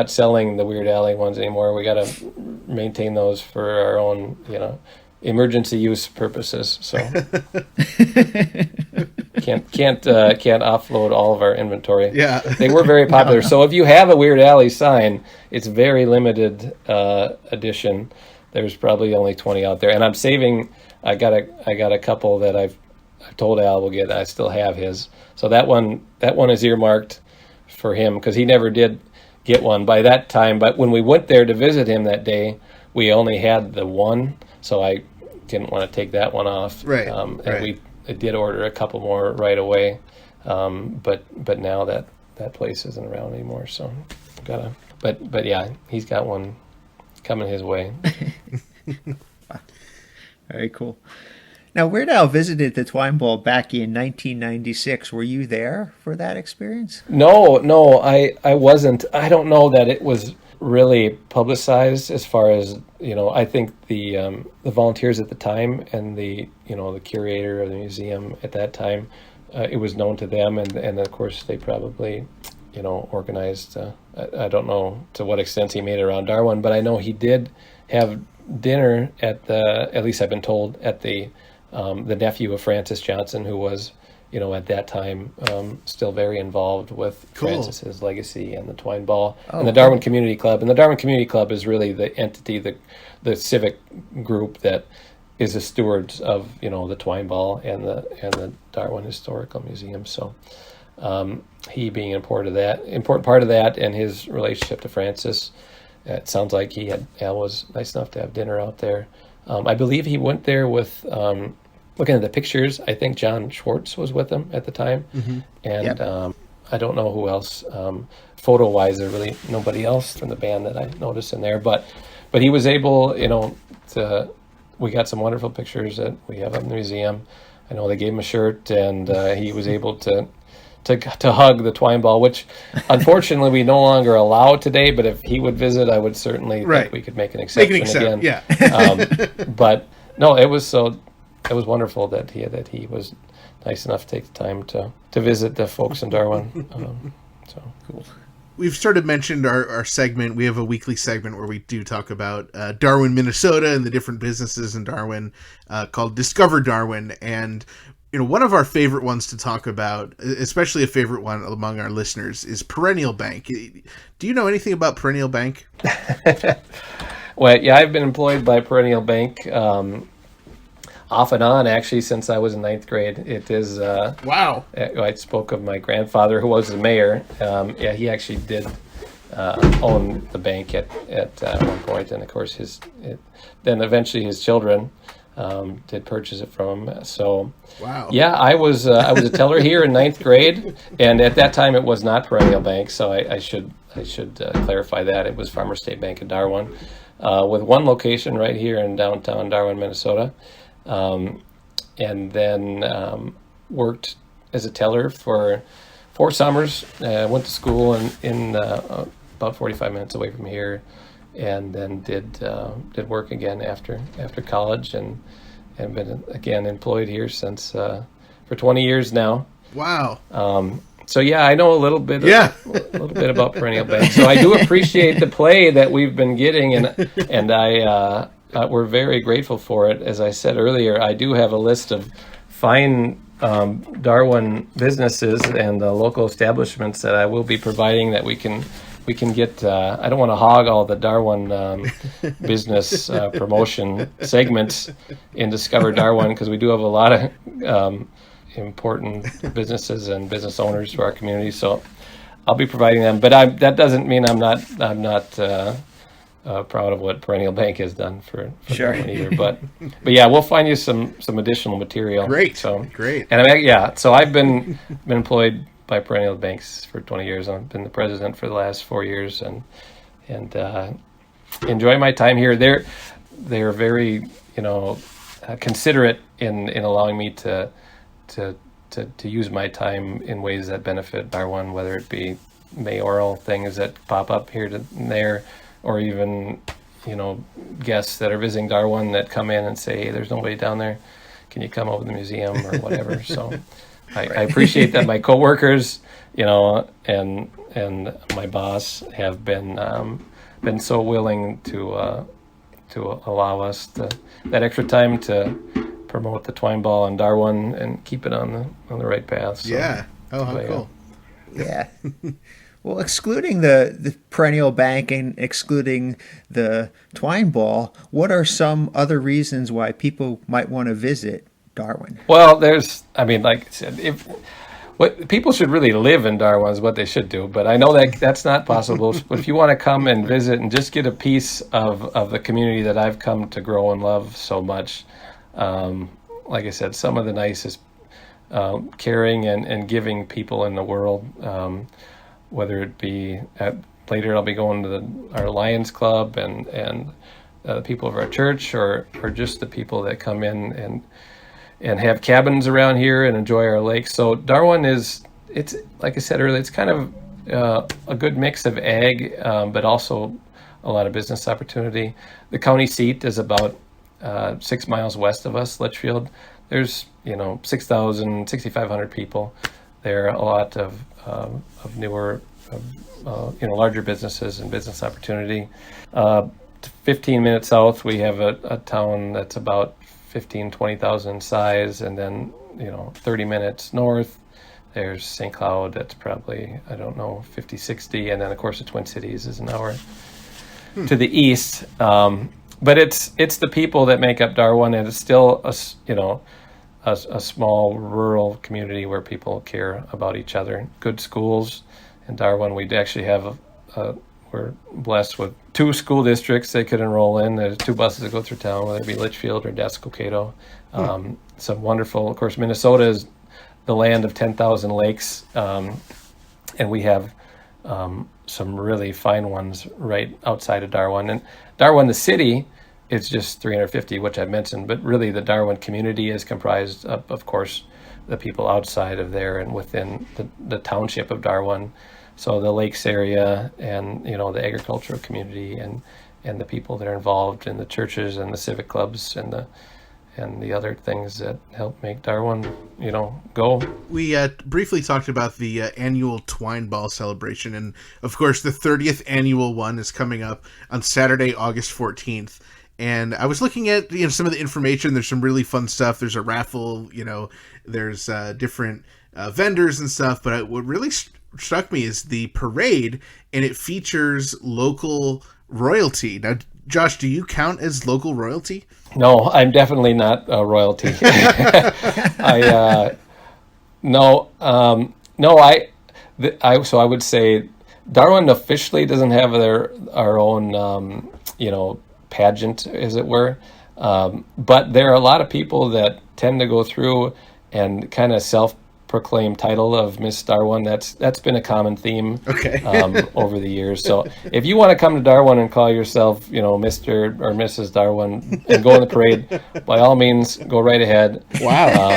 selling the Weird Alley ones anymore. We got to maintain those for our own, emergency use purposes. So can't offload all of our inventory. Yeah. They were very popular. So if you have a Weird Alley sign, it's very limited edition. There's probably only 20 out there, and I'm saving. I got a couple that I've told Al will get. I still have his. So that one is earmarked for him, because he never did get one by that time. But when we went there to visit him that day, we only had the one, so I didn't want to take that one off. Right. And right. we did order a couple more right away. But now that place isn't around anymore, so but yeah, he's got one coming his way. Very cool. Now, Weird Al visited the Twine Ball back in 1996. Were you there for that experience? No, I wasn't. I don't know that it was really publicized as far as, I think the volunteers at the time and the curator of the museum at that time, it was known to them, and of course they probably, organized, I don't know to what extent he made it around Darwin, but I know he did have dinner at least I've been told, at the nephew of Francis Johnson, who was, at that time, still very involved with Cool. Francis's legacy and the Twine Ball and the cool. Darwin Community Club. And the Darwin Community Club is really the entity, the civic group that is the stewards of, the Twine Ball and the Darwin Historical Museum. So he being an important part of that, and his relationship to Francis, it sounds like Al was nice enough to have dinner out there. I believe he went there with, looking at the pictures, I think John Schwartz was with him at the time. Mm-hmm. And Yep. I don't know who else, photo-wise, there really nobody else from the band that I noticed in there. But he was able, we got some wonderful pictures that we have up in the museum. I know they gave him a shirt, and he was able to hug the Twine Ball, which unfortunately we no longer allow today. But if he would visit, I would certainly Right. think we could make an exception again. Yeah. But no, it was wonderful that he was nice enough to take the time to visit the folks in Darwin. So cool. We've sort of mentioned our segment. We have a weekly segment where we do talk about Darwin, Minnesota, and the different businesses in Darwin, called Discover Darwin. And one of our favorite ones to talk about, especially a favorite one among our listeners, is Perennial Bank. Do you know anything about Perennial Bank? Well, yeah, I've been employed by Perennial Bank off and on actually since I was in ninth grade. It is. Wow. I spoke of my grandfather who was the mayor. Yeah, he actually did own the bank at one point, and of course then eventually his children did purchase it from him. So Wow. yeah, I was a teller here in ninth grade, and at that time it was not Perennial Bank, so I should clarify that it was Farmer State Bank of Darwin, with one location right here in downtown Darwin, Minnesota, and then worked as a teller for 4 summers. Went to school in about 45 minutes away from here, and then did work again after college, and been again employed here since for 20 years now. Wow. So yeah, I know a little bit about Perennial Bank. So I do appreciate the play that we've been getting, and I we're very grateful for it. As I said earlier, I do have a list of fine Darwin businesses and local establishments that I will be providing that we can get. I don't want to hog all the Darwin business promotion segments in Discover Darwin, because we do have a lot of important businesses and business owners for our community. So I'll be providing them, but that doesn't mean I'm not proud of what Perennial Bank has done for Sure. Darwin either. But yeah, we'll find you some additional material. Great. So Great. And so I've been employed by Perennial Banks for 20 years. I've been the president for the last 4 years, and enjoy my time here. They're very considerate in allowing me to use my time in ways that benefit Darwin, whether it be mayoral things that pop up here and there, or even guests that are visiting Darwin that come in and say, hey, there's nobody down there, can you come over to the museum or whatever. So I appreciate that my coworkers, and my boss have been so willing to allow us that extra time to promote the Twine Ball in Darwin and keep it on the right path. So, Yeah. Oh, how yeah. cool. Yeah. Well, excluding the Perennial Bank and excluding the Twine Ball, what are some other reasons why people might want to visit Darwin? Well, like I said, what people should really live in Darwin is what they should do, but I know that that's not possible. But if you want to come and visit and just get a piece of the community that I've come to grow and love so much, like I said, some of the nicest caring and giving people in the world, whether it be later I'll be going to our Lions Club and the people of our church, or just the people that come in and have cabins around here and enjoy our lakes. So Darwin it's like I said earlier, it's kind of a good mix of ag, but also a lot of business opportunity. The county seat is about 6 miles west of us, Litchfield. There's 6,500 people. There are a lot of newer, larger businesses and business opportunity. 15 minutes south, we have a town that's about 20,000 in size, and then 30 minutes north, there's St. Cloud. That's probably 50, 60, and then of course the Twin Cities is an hour to the east. But it's the people that make up Darwin, and it's still a small rural community where people care about each other. Good schools in Darwin. We actually have we're blessed with 2 school districts they could enroll in. There's 2 buses that go through town, whether it be Litchfield or Descocato. Some wonderful, of course, Minnesota is the land of 10,000 lakes, and we have some really fine ones right outside of Darwin. And Darwin, the city, is just 350, which I mentioned, but really the Darwin community is comprised of course, the people outside of there and within the township of Darwin. So the lakes area and the agricultural community and the people that are involved in the churches and the civic clubs and the other things that help make Darwin go. We briefly talked about the annual Twine Ball celebration, and of course the 30th annual one is coming up on Saturday, August 14th. And I was looking at some of the information. There's some really fun stuff. There's a raffle, there's different vendors and stuff. But what really struck me is the parade, and it features local royalty. Now, Josh, do you count as local royalty? No, I'm definitely not royalty. I no no so I would say Darwin officially doesn't have our own pageant, as it were, but there are a lot of people that tend to go through and kind of self-proclaim title of Miss Darwin. That's been a common theme over the years. So if you want to come to Darwin and call yourself, Mr. or Mrs. Darwin and go in the parade, by all means, go right ahead. Wow.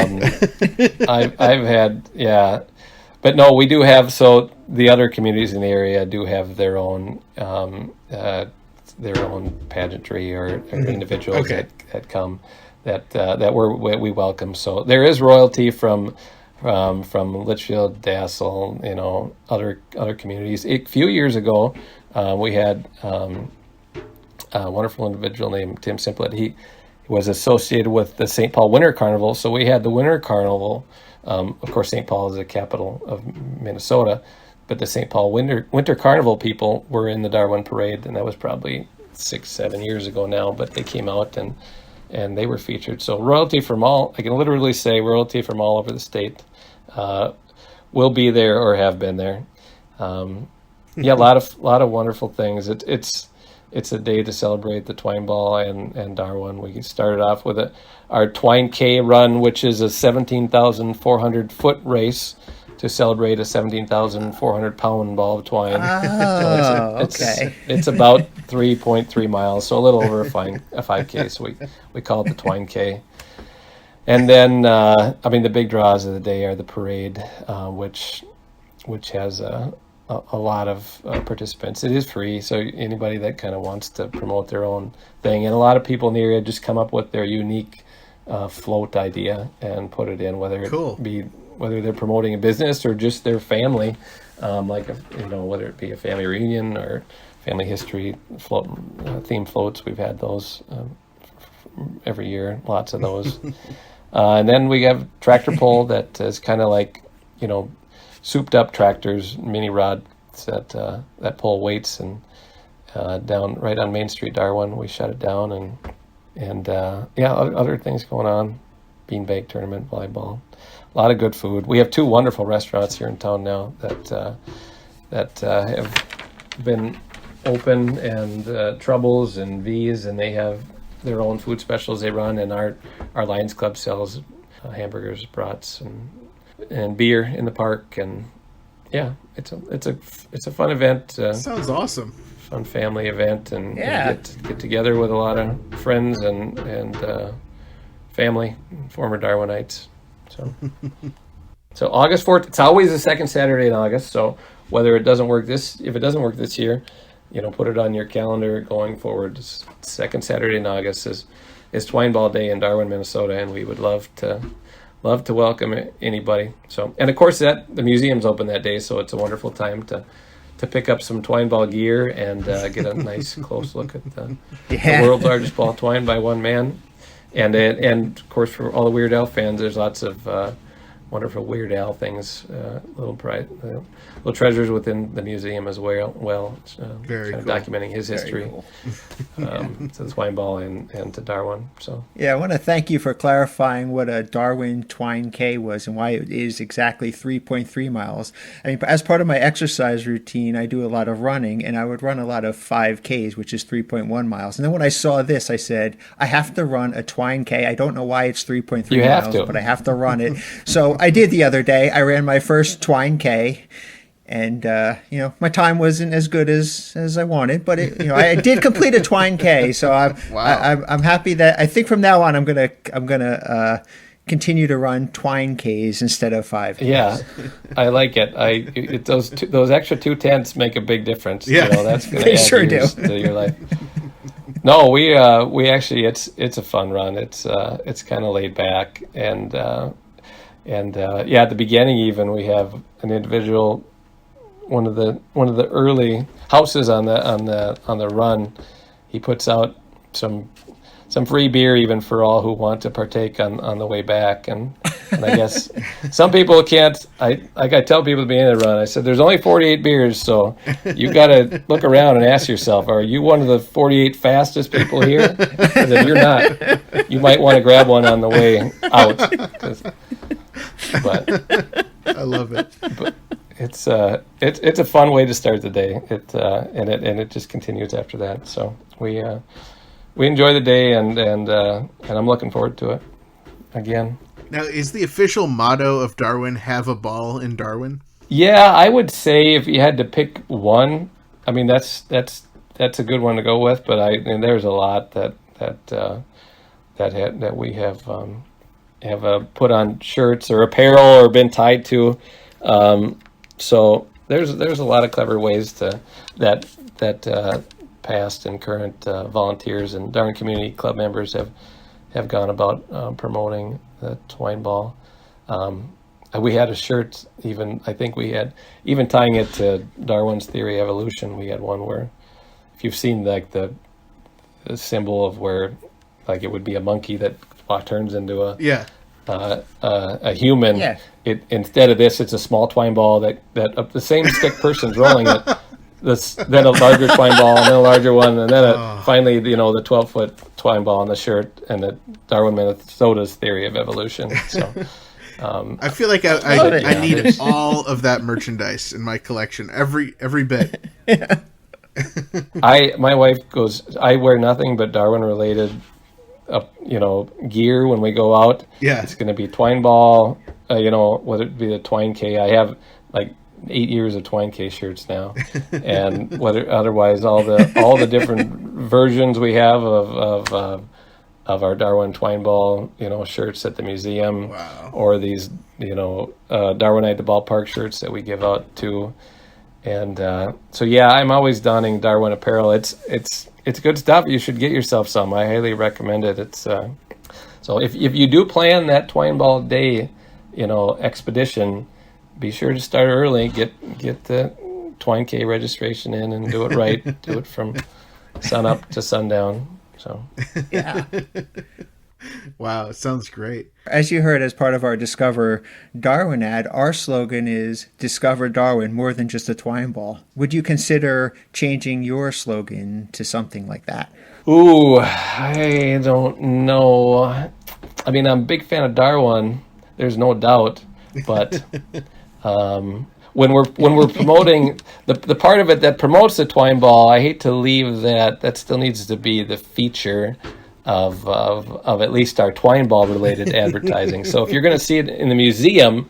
I've had, yeah. But no, we do have, so the other communities in the area do have their own pageantry or individuals that come that we welcome. So there is royalty from Litchfield, Dassel, other communities. A few years ago, we had a wonderful individual named Tim Simplet. He was associated with the St. Paul Winter Carnival. So we had the Winter Carnival. Of course, St. Paul is the capital of Minnesota, but the St. Paul Winter Carnival people were in the Darwin Parade, and that was probably 6-7 years ago now. But they came out and they were featured. So royalty from I can literally say royalty from all over the state will be there or have been there. A lot of wonderful things. It's a day to celebrate the Twine Ball and Darwin. We started off with our Twine K run, which is a 17,400 foot race to celebrate a 17,400 pound ball of twine. Oh, it's about 3.3 miles, so a little over a 5K. So we call it the Twine K. And then, the big draws of the day are the parade, which has a lot of participants. It is free, so anybody that kind of wants to promote their own thing, and a lot of people in the area just come up with their unique float idea and put it in, whether they're promoting a business or just their family, whether it be a family reunion or family history float, theme floats. We've had those every year, lots of those. And then we have tractor pull that is kind of like, souped up tractors, mini rods that pull weights, and down right on Main Street, Darwin, we shut it down, and other things going on, beanbag tournament, volleyball, a lot of good food. We have 2 wonderful restaurants here in town now that have been open, and Troubles and V's, and they have their own food specials they run, and our Lions Club sells hamburgers, brats, and beer in the park, and it's a fun event. Sounds awesome. Fun family event, and get together with a lot of friends and family, former Darwinites. So August 4th. It's always the second Saturday in August. So if it doesn't work this year, put it on your calendar going forward. Second Saturday in August is Twine Ball Day in Darwin, Minnesota, and we would love to welcome anybody. So, and of course the museum's open that day, so it's a wonderful time to pick up some twine ball gear and get a nice close look at the world's largest ball twine by one man. And of course, for all the Weird Al fans, there's lots of wonderful Weird Al things, little treasures within the museum as well. Very kind cool. of documenting his history to the Twine Ball and to Darwin. So I want to thank you for clarifying what a Darwin Twine K was and why it is exactly 3.3 miles. I mean, as part of my exercise routine, I do a lot of running, and I would run a lot of 5Ks, which is 3.1 miles. And then when I saw this, I said, I have to run a Twine K. I don't know why it's 3.3 miles, but I have to run it. So I did the other day. I ran my first Twine K. And, my time wasn't as good as I wanted, but I did complete a Twine K. So I'm happy that I think from now on, I'm going to continue to run Twine Ks instead of 5Ks. Yeah, I like it. Those extra 2 tenths make a big difference. Yeah, that's going to add sure years to your life. No, we actually, it's a fun run. It's kind of laid back, and at the beginning even we have an individual. One of the early houses on the run, he puts out some some free beer even for all who want to partake on the way back. And I guess some people can't. I tell people at the beginning of the run, I said, there's only 48 beers, so you got to look around and ask yourself, are you one of the 48 fastest people here? Because if you're not, you might want to grab one on the way out. But I love it. But it's a fun way to start the day. And it just continues after that. So we enjoy the day, and I'm looking forward to it again. Now, is the official motto of Darwin "Have a ball in Darwin"? Yeah, I would say if you had to pick one, I mean that's a good one to go with. But there's a lot that we have put on shirts or apparel or been tied to. So there's a lot of clever ways to that past and current volunteers and Darwin Community Club members have gone about promoting the twine ball. We had a shirt, I think we had tying it to Darwin's theory of evolution. We had one where, if you've seen like the symbol of where, like, it would be a monkey that turns into a human. Yeah. It, instead of this, it's a small twine ball that the same stick person's rolling it. Then a larger twine ball, and then a larger one, and then finally, the 12-foot twine ball on the shirt, and the Darwin Minnesota's theory of evolution. So, I feel like I need all of that merchandise in my collection, every bit. My wife goes, I wear nothing but Darwin related, gear when we go out. Yeah, it's going to be twine ball, whether it be the twine K. I have like 8 years of twine K shirts now, and whether otherwise all the different versions we have of our Darwin twine ball, shirts at the museum. Wow. Or these, Darwinite the ballpark shirts that we give out too. And so yeah, I'm always donning Darwin apparel. It's good stuff. You should get yourself some. I highly recommend it. It's so if you do plan that twine ball day, expedition, be sure to start early. Get the Twine K registration in and do it right. Do it from sun up to sundown. So Yeah. Wow, it sounds great. As you heard as part of our Discover Darwin ad, our slogan is Discover Darwin, more than just a twine ball. Would you consider changing your slogan to something like that? Ooh, I don't know. I mean, I'm a big fan of Darwin. There's no doubt, but when we're promoting the part of it that promotes the twine ball, I hate to leave that. That still needs to be the feature of at least our twine ball related advertising. So if you're going to see it in the museum,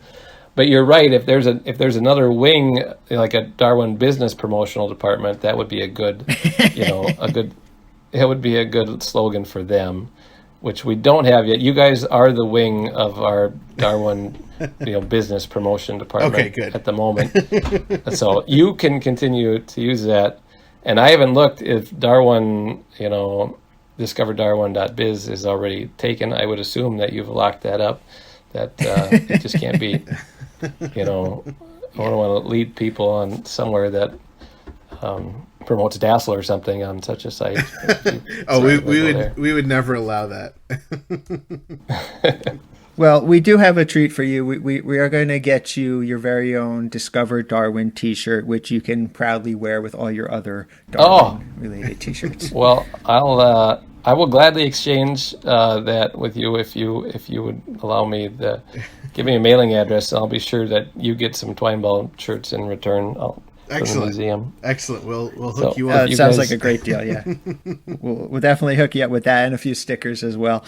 but you're right, if there's another wing, like a Darwin business promotional department, that would be a good, it would be a good slogan for them, which we don't have yet. You guys are the wing of our Darwin, business promotion department. Okay, good. At the moment. So you can continue to use that. And I haven't looked if Darwin, discoverdarwin.biz is already taken. I would assume that you've locked that up, that it just can't be, I don't want to lead people on somewhere that promotes Dassel or something on such a site. We would never allow that. Well, we do have a treat for you. We are going to get you your very own Discover Darwin t-shirt, which you can proudly wear with all your other Darwin-related t-shirts. Well, I will gladly exchange that with you if you would allow me give me a mailing address, and I'll be sure that you get some twine ball shirts in return. From the museum. Excellent. We'll hook you up. It sounds like a great deal. Yeah, we'll definitely hook you up with that and a few stickers as well.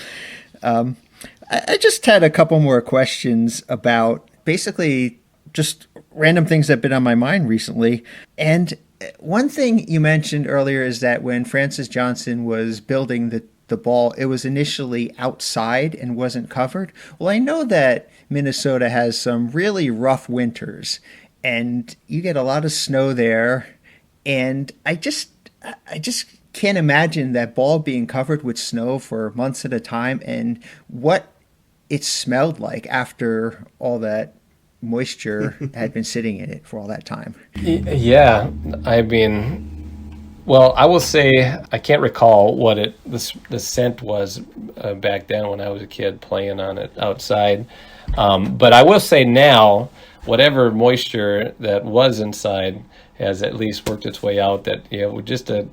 I just had a couple more questions about basically just random things that have been on my mind recently. And one thing you mentioned earlier is that when Francis Johnson was building the ball, it was initially outside and wasn't covered. Well, I know that Minnesota has some really rough winters, and you get a lot of snow there. And I just can't imagine that ball being covered with snow for months at a time, and what it smelled like after all that moisture had been sitting in it for all that time. Yeah, I mean, Well, I will say I can't recall what the scent was back then when I was a kid playing on it outside. But I will say now, whatever moisture that was inside has at least worked its way out. That just a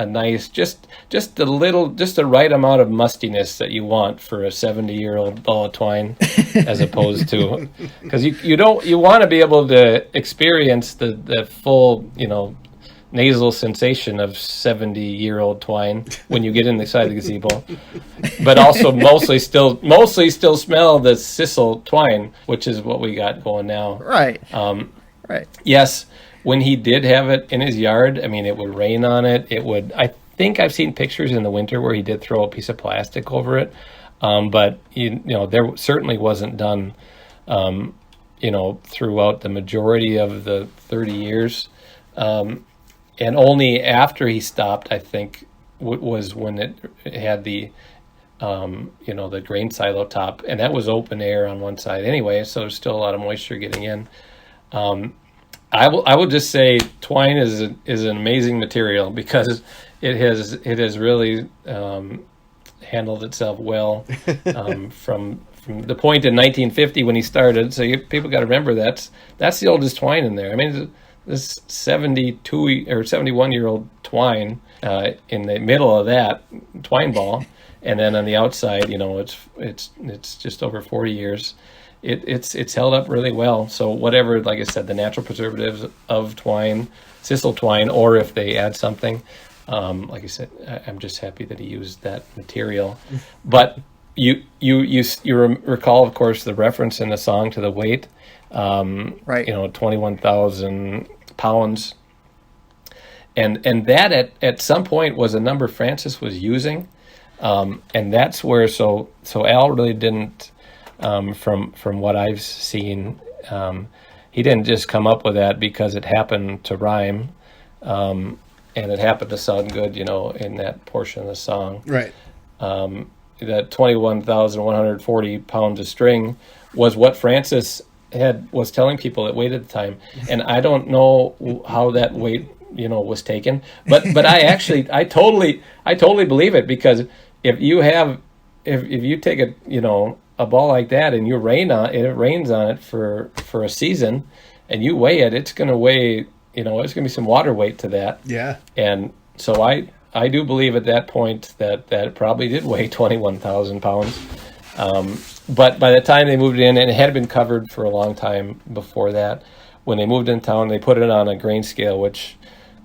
nice, just the right amount of mustiness that you want for a 70-year-old ball of twine, as opposed to, because you want to be able to experience the full nasal sensation of 70-year-old twine when you get inside the gazebo, but also mostly still smell the sisal twine, which is what we got going now. Right. Right. Yes, when he did have it in his yard, I mean, it would rain on it. I think I've seen pictures in the winter where he did throw a piece of plastic over it, but there certainly wasn't done, throughout the majority of the 30 years. And only after he stopped, I think, was when it had the, the grain silo top, and that was open air on one side anyway, so there's still a lot of moisture getting in. I will just say twine is an amazing material because it has really handled itself well from the point in 1950 when he started. So people got to remember that's the oldest twine in there. I mean, this 72 or 71-year-old twine in the middle of that twine ball, and then on the outside, it's just over 40 years. It's held up really well. So whatever, like I said, the natural preservatives of twine, sisal twine, or if they add something, like I said, I'm just happy that he used that material. But you recall, of course, the reference in the song to the weight. Right. 21,000 pounds, and that at some point was a number Francis was using, and that's where so Al really didn't, from what I've seen, he didn't just come up with that because it happened to rhyme, and it happened to sound good, in that portion of the song. Right. That 21,140 pounds of string was what Francis was telling people it weighed at the time, and I don't know how that weight was taken, but I totally believe it, because if you take a ball like that and it rains on it for a season, and you weigh it, it's going to weigh it's going to be some water weight to that. Yeah. And so I do believe at that point that it probably did weigh 21,000 pounds. But by the time they moved in, and it had been covered for a long time before that, when they moved in town, they put it on a grain scale, which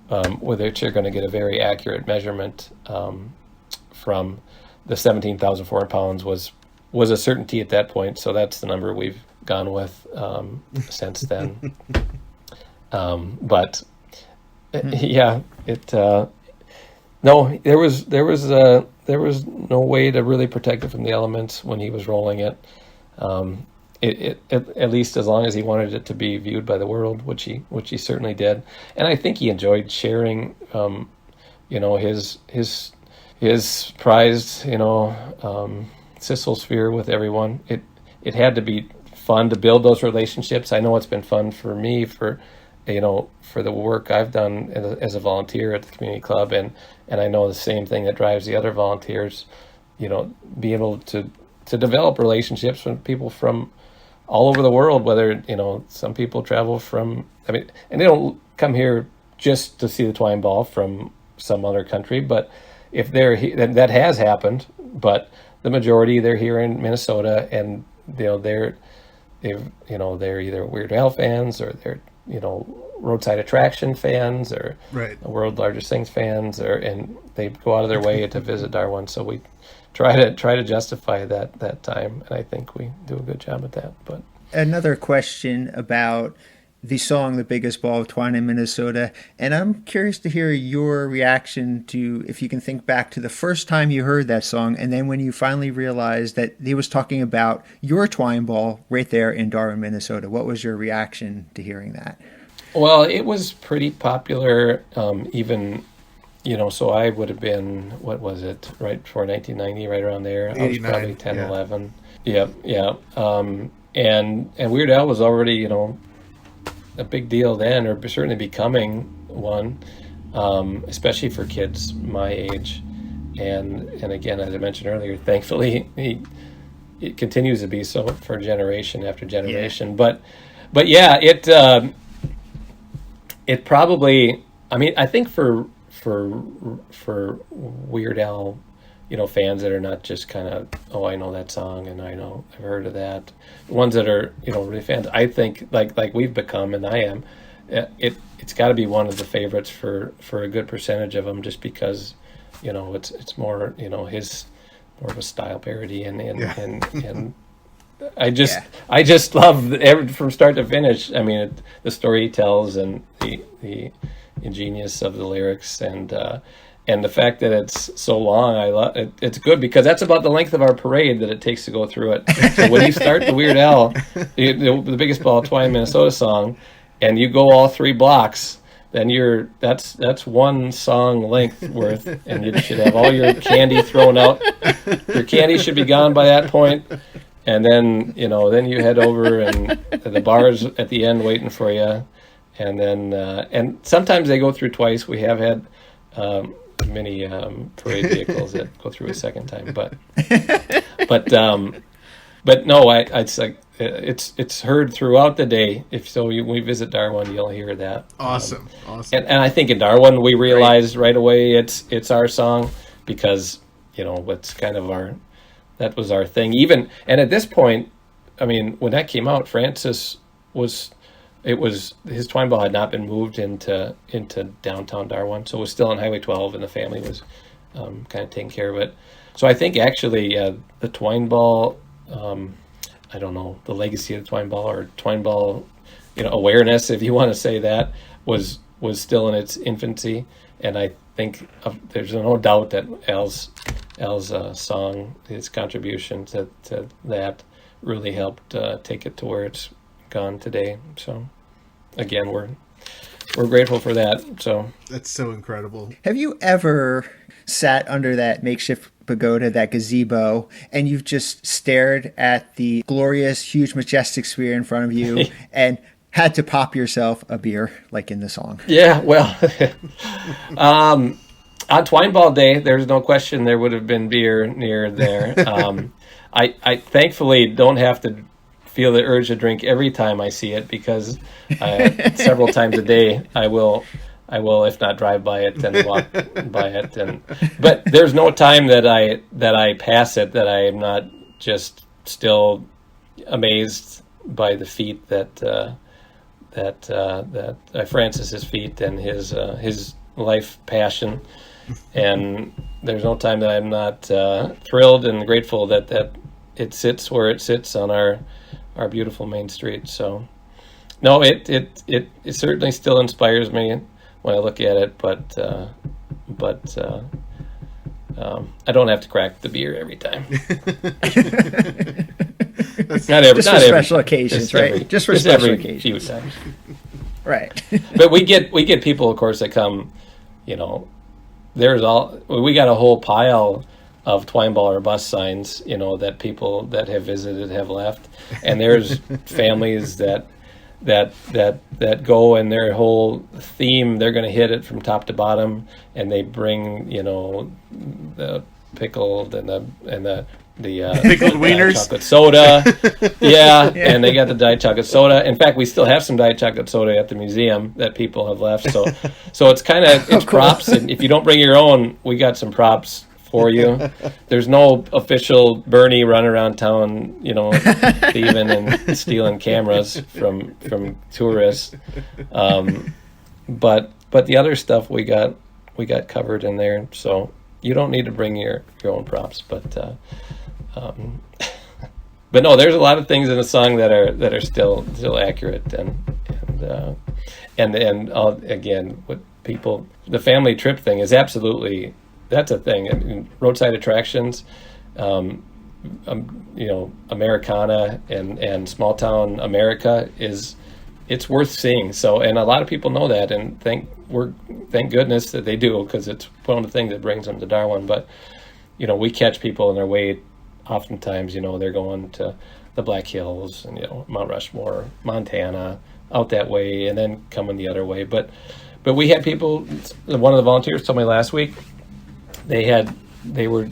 you're going to get a very accurate measurement from the 17,400 pounds was a certainty at that point. So that's the number we've gone with since then. But yeah, no, there was no way to really protect it from the elements when he was rolling it. At least as long as he wanted it to be viewed by the world, which he certainly did. And I think he enjoyed sharing, his prized, sisal sphere with everyone. It had to be fun to build those relationships. I know it's been fun for me for the work I've done as a volunteer at the community club, and I know the same thing that drives the other volunteers, be able to develop relationships with people from all over the world, whether, some people travel from, and they don't come here just to see the twine ball from some other country, but if they're that has happened, but the majority, they're here in Minnesota, and they're either Weird Al fans, or they're roadside attraction fans, or right, World's Largest Things fans, and they go out of their way to visit Darwin. So we try to justify that time, and I think we do a good job at that. But another question about the song "The Biggest Ball of Twine in Minnesota," and I'm curious to hear your reaction to, if you can think back to the first time you heard that song, and then when you finally realized that he was talking about your twine ball right there in Darwin, Minnesota. What was your reaction to hearing that? Well, it was pretty popular, even, so I would have been, what was it, right before 1990, right around there. I was probably 10, yeah. 11. Yeah. And Weird Al was already, a big deal then, or certainly becoming one. especially for kids my age. And again, as I mentioned earlier, thankfully it continues to be so for generation after generation. Yeah. But yeah, it probably, I mean, I think for Weird Al, fans that are not just kind of, oh, I know that song and I've heard of that. The ones that are, really fans, I think like we've become, and I am, it's got to be one of the favorites for a good percentage of them, just because, it's more, his more of a style parody and I just love from start to finish. I mean, the story he tells and the ingenious of the lyrics and the fact that it's so long. I love it. It's good because that's about the length of our parade that it takes to go through it. So when you start the Weird Al, the Biggest Ball of Twine, Minnesota song, and you go all 3 blocks, then that's one song length worth, and you should have all your candy thrown out. Your candy should be gone by that point. And then, then you head over and the bar's at the end waiting for you. And then, and sometimes they go through twice. We have had many parade vehicles that go through a second time. But no, it's like, it's heard throughout the day. When we visit Darwin, you'll hear that. Awesome. And I think in Darwin, we realized right away it's our song because, it's kind of that was our thing. And at this point, I mean, when that came out, Francis his Twine Ball had not been moved into downtown Darwin, so it was still on Highway 12, and the family was kind of taking care of it. So I think actually the Twine Ball, I don't know, the legacy of the Twine Ball or Twine Ball, awareness, if you want to say that, was still in its infancy, and I think there's no doubt that Al's song, his contribution to that, really helped take it to where it's gone today. So again, we're grateful for that. So that's so incredible. Have you ever sat under that makeshift pagoda, that gazebo, and you've just stared at the glorious, huge, majestic sphere in front of you and had to pop yourself a beer like in the song? Yeah, well, on Twine Ball Day, there's no question there would have been beer near there. I thankfully don't have to feel the urge to drink every time I see it, because several times a day I will, if not drive by it, then walk by it. But there's no time that I pass it that I am not just still amazed by the feat that Francis's feat and his life passion. And there's no time that I'm not thrilled and grateful that it sits where it sits on our beautiful main street. So no, it certainly still inspires me when I look at it, but I don't have to crack the beer every time. Just for special occasions, right? Just for special occasions. Few times. Right. But we get people, of course, that come, we got a whole pile of Twine Ball or bus signs, that people that have visited have left. And there's families that go, and their whole theme, they're going to hit it from top to bottom, and they bring, the pickled and the pickled wieners, chocolate soda. Yeah, and they got the diet chocolate soda. In fact, we still have some diet chocolate soda at the museum that people have left. So it's kind of cool. Props, and if you don't bring your own, we got some props for you. There's no official Bernie run around town, thieving and stealing cameras from tourists. But the other stuff we got covered in there. So you don't need to bring your own props, but no, there's a lot of things in the song that are still accurate and again, what people, the family trip thing is absolutely, that's a thing. I mean, roadside attractions, Americana and small town America it's worth seeing. So, and a lot of people know that, and thank goodness that they do, because it's one of the things that brings them to Darwin. But we catch people on their way. Oftentimes, they're going to the Black Hills and Mount Rushmore, Montana, out that way, and then coming the other way. But but we had people. One of the volunteers told me last week they were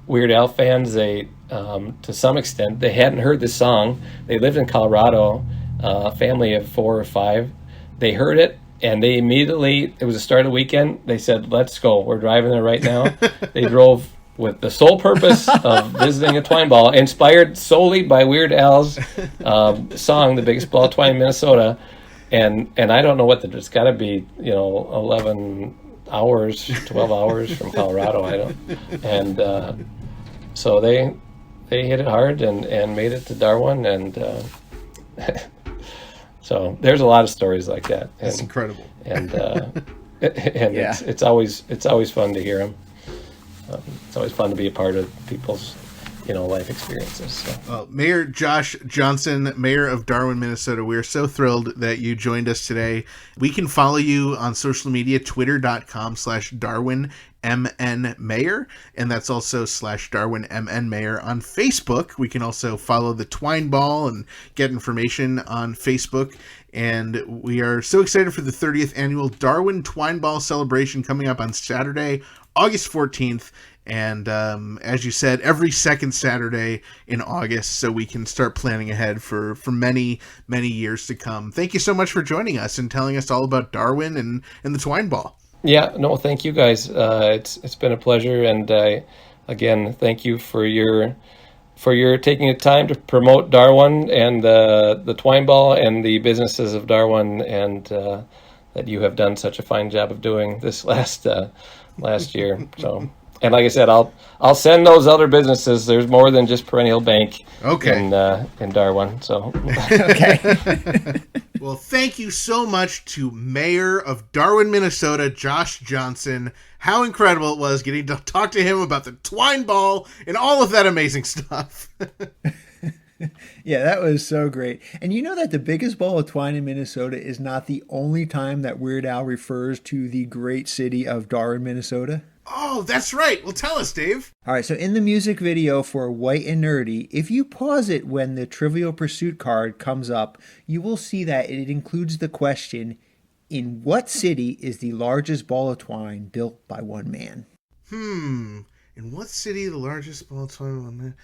Weird Al fans. They to some extent they hadn't heard the song. They lived in Colorado, family of 4 or 5. They heard it and they immediately. It was the start of the weekend. They said, "Let's go. We're driving there right now." They drove with the sole purpose of visiting a twine ball, inspired solely by Weird Al's song, "The Biggest Ball of Twine in Minnesota," and I don't know what it's got to be, 11 hours, 12 hours from Colorado. I don't, and so they hit it hard and made it to Darwin, and so there's a lot of stories like that. That's incredible, and yeah. it's always fun to hear them. It's always fun to be a part of people's, life experiences. So. Mayor Josh Johnson, Mayor of Darwin, Minnesota, we are so thrilled that you joined us today. We can follow you on social media, twitter.com/DarwinMNMayor, and that's also /DarwinMNMayor on Facebook. We can also follow the Twine Ball and get information on Facebook. And we are so excited for the 30th annual Darwin Twine Ball celebration coming up on Saturday, August 14th. And as you said, every second Saturday in August, so we can start planning ahead for many, many years to come. Thank you so much for joining us and telling us all about Darwin and the Twine Ball. Yeah, no, thank you guys. It's been a pleasure, and again, thank you for your taking the time to promote Darwin and the Twine Ball and the businesses of Darwin, and that you have done such a fine job of doing this last year. So. And like I said, I'll send those other businesses. There's more than just Perennial Bank in Darwin. So okay. Well, thank you so much to Mayor of Darwin, Minnesota, Josh Johnson. How incredible it was getting to talk to him about the Twine Ball and all of that amazing stuff. Yeah, that was so great. And you know that the biggest ball of twine in Minnesota is not the only time that Weird Al refers to the great city of Darwin, Minnesota? Oh, that's right. Well, tell us, Dave. All right, so in the music video for White and Nerdy, if you pause it when the Trivial Pursuit card comes up, you will see that it includes the question, in what city is the largest ball of twine built by one man? In what city the largest ball of twine by one man?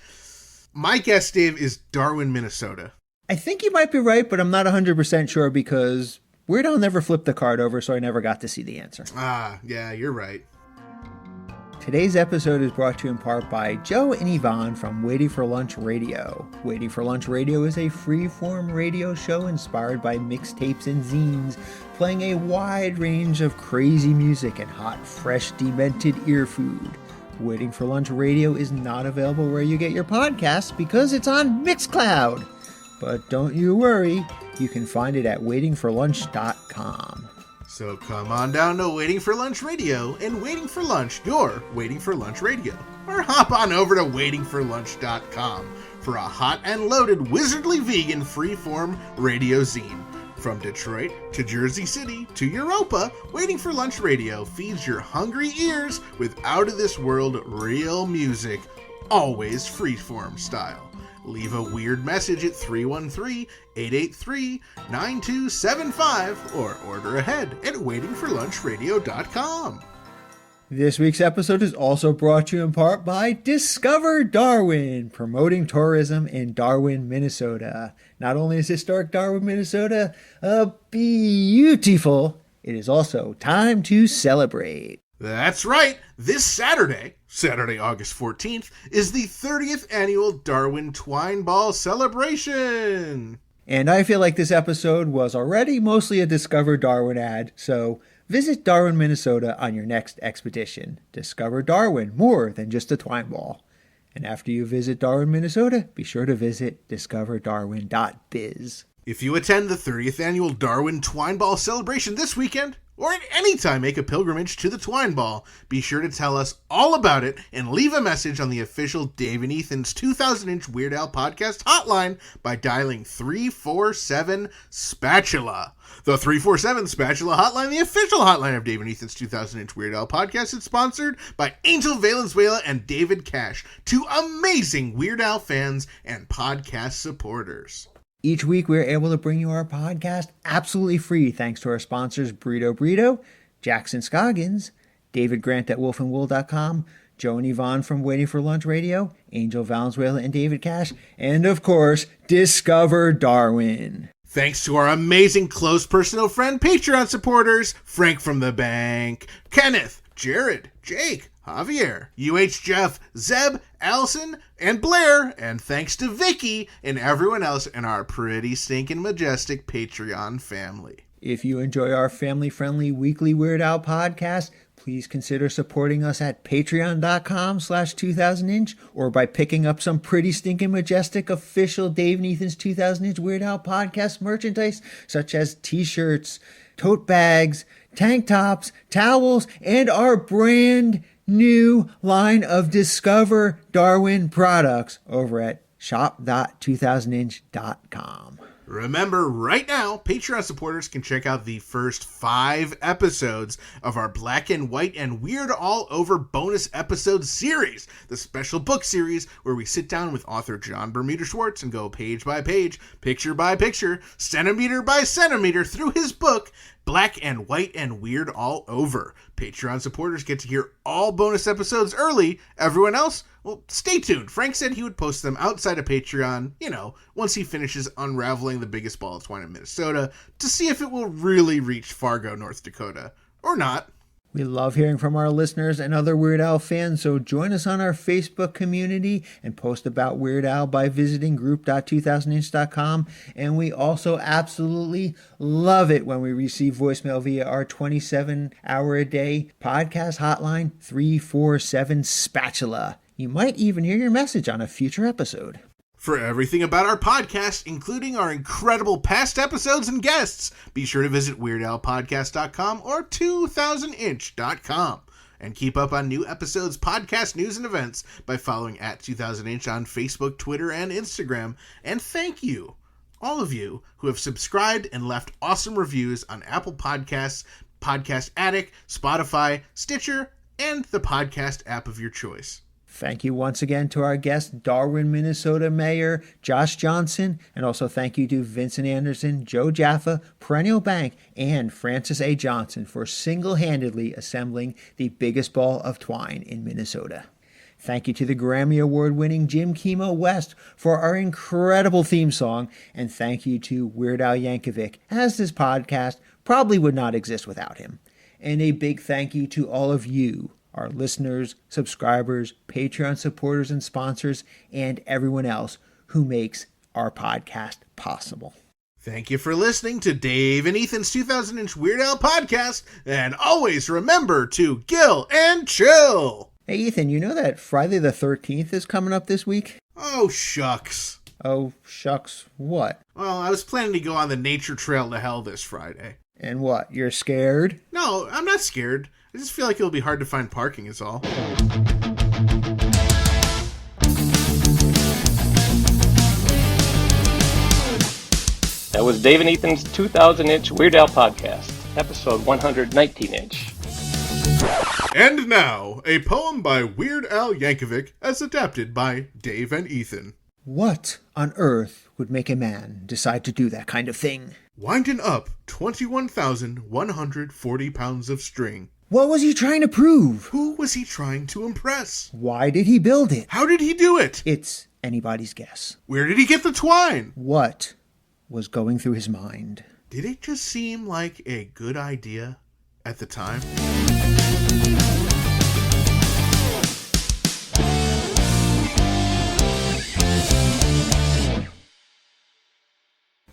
My guess, Dave, is Darwin, Minnesota. I think you might be right, but I'm not 100% sure because Weird Al never flipped the card over, so I never got to see the answer. Yeah, you're right. Today's episode is brought to you in part by Joe and Yvonne from Waiting for Lunch Radio. Waiting for Lunch Radio is a free-form radio show inspired by mixtapes and zines, playing a wide range of crazy music and hot, fresh, demented ear food. Waiting for Lunch Radio is not available where you get your podcasts because it's on Mixcloud. But don't you worry, you can find it at waitingforlunch.com. So come on down to Waiting for Lunch Radio and Waiting for Lunch, your Waiting for Lunch Radio. Or hop on over to waitingforlunch.com for a hot and loaded wizardly vegan freeform radio zine. From Detroit to Jersey City to Europa, Waiting for Lunch Radio feeds your hungry ears with out-of-this-world real music, always freeform style. Leave a weird message at 313-883-9275 or order ahead at waitingforlunchradio.com. This week's episode is also brought to you in part by Discover Darwin, promoting tourism in Darwin, Minnesota. Not only is historic Darwin, Minnesota beautiful, it is also time to celebrate. That's right. This Saturday, August 14th, is the 30th annual Darwin Twine Ball celebration. And I feel like this episode was already mostly a Discover Darwin ad, so visit Darwin, Minnesota on your next expedition. Discover Darwin, more than just a twine ball. And after you visit Darwin, Minnesota, be sure to visit discoverdarwin.biz. If you attend the 30th annual Darwin Twine Ball celebration this weekend, or at any time make a pilgrimage to the Twine Ball, be sure to tell us all about it and leave a message on the official Dave and Ethan's 2000-inch Weird Al podcast hotline by dialing 347-SPATULA. The 347 Spatula hotline, the official hotline of Dave and Ethan's 2000-inch Weird Al podcast, is sponsored by Angel Valenzuela and David Cash, two amazing Weird Al fans and podcast supporters. Each week, we're able to bring you our podcast absolutely free thanks to our sponsors Burrito, Jackson Scoggins, David Grant at wolfandwool.com, Joe and Yvonne from Waiting for Lunch Radio, Angel Valenzuela and David Cash, and of course, Discover Darwin. Thanks to our amazing close personal friend Patreon supporters, Frank from the Bank, Kenneth, Jared, Jake, Javier, UH Jeff, Zeb, Allison, and Blair, and thanks to Vicky and everyone else in our pretty stinking majestic Patreon family. If you enjoy our family-friendly weekly Weird Al podcast, please consider supporting us at patreon.com/2000inch or by picking up some pretty stinking majestic official Dave and Ethan's 2000inch Weird Al podcast merchandise, such as t-shirts, tote bags, tank tops, towels, and our brand new line of Discover Darwin products over at shop.2000inch.com. Remember, right now, Patreon supporters can check out the first 5 episodes of our Black and White and Weird All Over bonus episode series, the special book series where we sit down with author John Bermuda Schwartz and go page by page, picture by picture, centimeter by centimeter through his book, Black and White and Weird All Over. Patreon supporters get to hear all bonus episodes early. Everyone else, well, stay tuned. Frank said he would post them outside of Patreon, once he finishes unraveling the biggest ball of twine in Minnesota to see if it will really reach Fargo, North Dakota, or not. We love hearing from our listeners and other Weird Al fans, so join us on our Facebook community and post about Weird Al by visiting group.2000inch.com. And we also absolutely love it when we receive voicemail via our 27-hour-a-day podcast hotline 347 Spatula. You might even hear your message on a future episode. For everything about our podcast, including our incredible past episodes and guests, be sure to visit WeirdAlPodcast.com or 2000inch.com. And keep up on new episodes, podcast news, and events by following at 2000inch on Facebook, Twitter, and Instagram. And thank you, all of you who have subscribed and left awesome reviews on Apple Podcasts, Podcast Addict, Spotify, Stitcher, and the podcast app of your choice. Thank you once again to our guest, Darwin, Minnesota Mayor Josh Johnson, and also thank you to Vincent Anderson, Joe Jaffa, Perennial Bank, and Francis A. Johnson for single-handedly assembling the biggest ball of twine in Minnesota. Thank you to the Grammy Award-winning Jim Kimo West for our incredible theme song, and thank you to Weird Al Yankovic, as this podcast probably would not exist without him. And a big thank you to all of you, our listeners, subscribers, Patreon supporters and sponsors, and everyone else who makes our podcast possible. Thank you for listening to Dave and Ethan's 2000inch Weird Al podcast, and always remember to gill and chill. Hey Ethan, you know that Friday the 13th is coming up this week? Oh, shucks. Oh, shucks, what? Well, I was planning to go on the nature trail to hell this Friday. And what, you're scared? No, I'm not scared. I just feel like it'll be hard to find parking is all. That was Dave and Ethan's 2000-inch Weird Al podcast, episode 119-inch. And now, a poem by Weird Al Yankovic as adapted by Dave and Ethan. What on earth would make a man decide to do that kind of thing? Winding up 21,140 pounds of string. What was he trying to prove? Who was he trying to impress? Why did he build it? How did he do it? It's anybody's guess. Where did he get the twine? What was going through his mind? Did it just seem like a good idea at the time?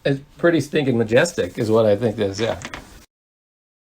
It's pretty stinking majestic is what I think it is, yeah.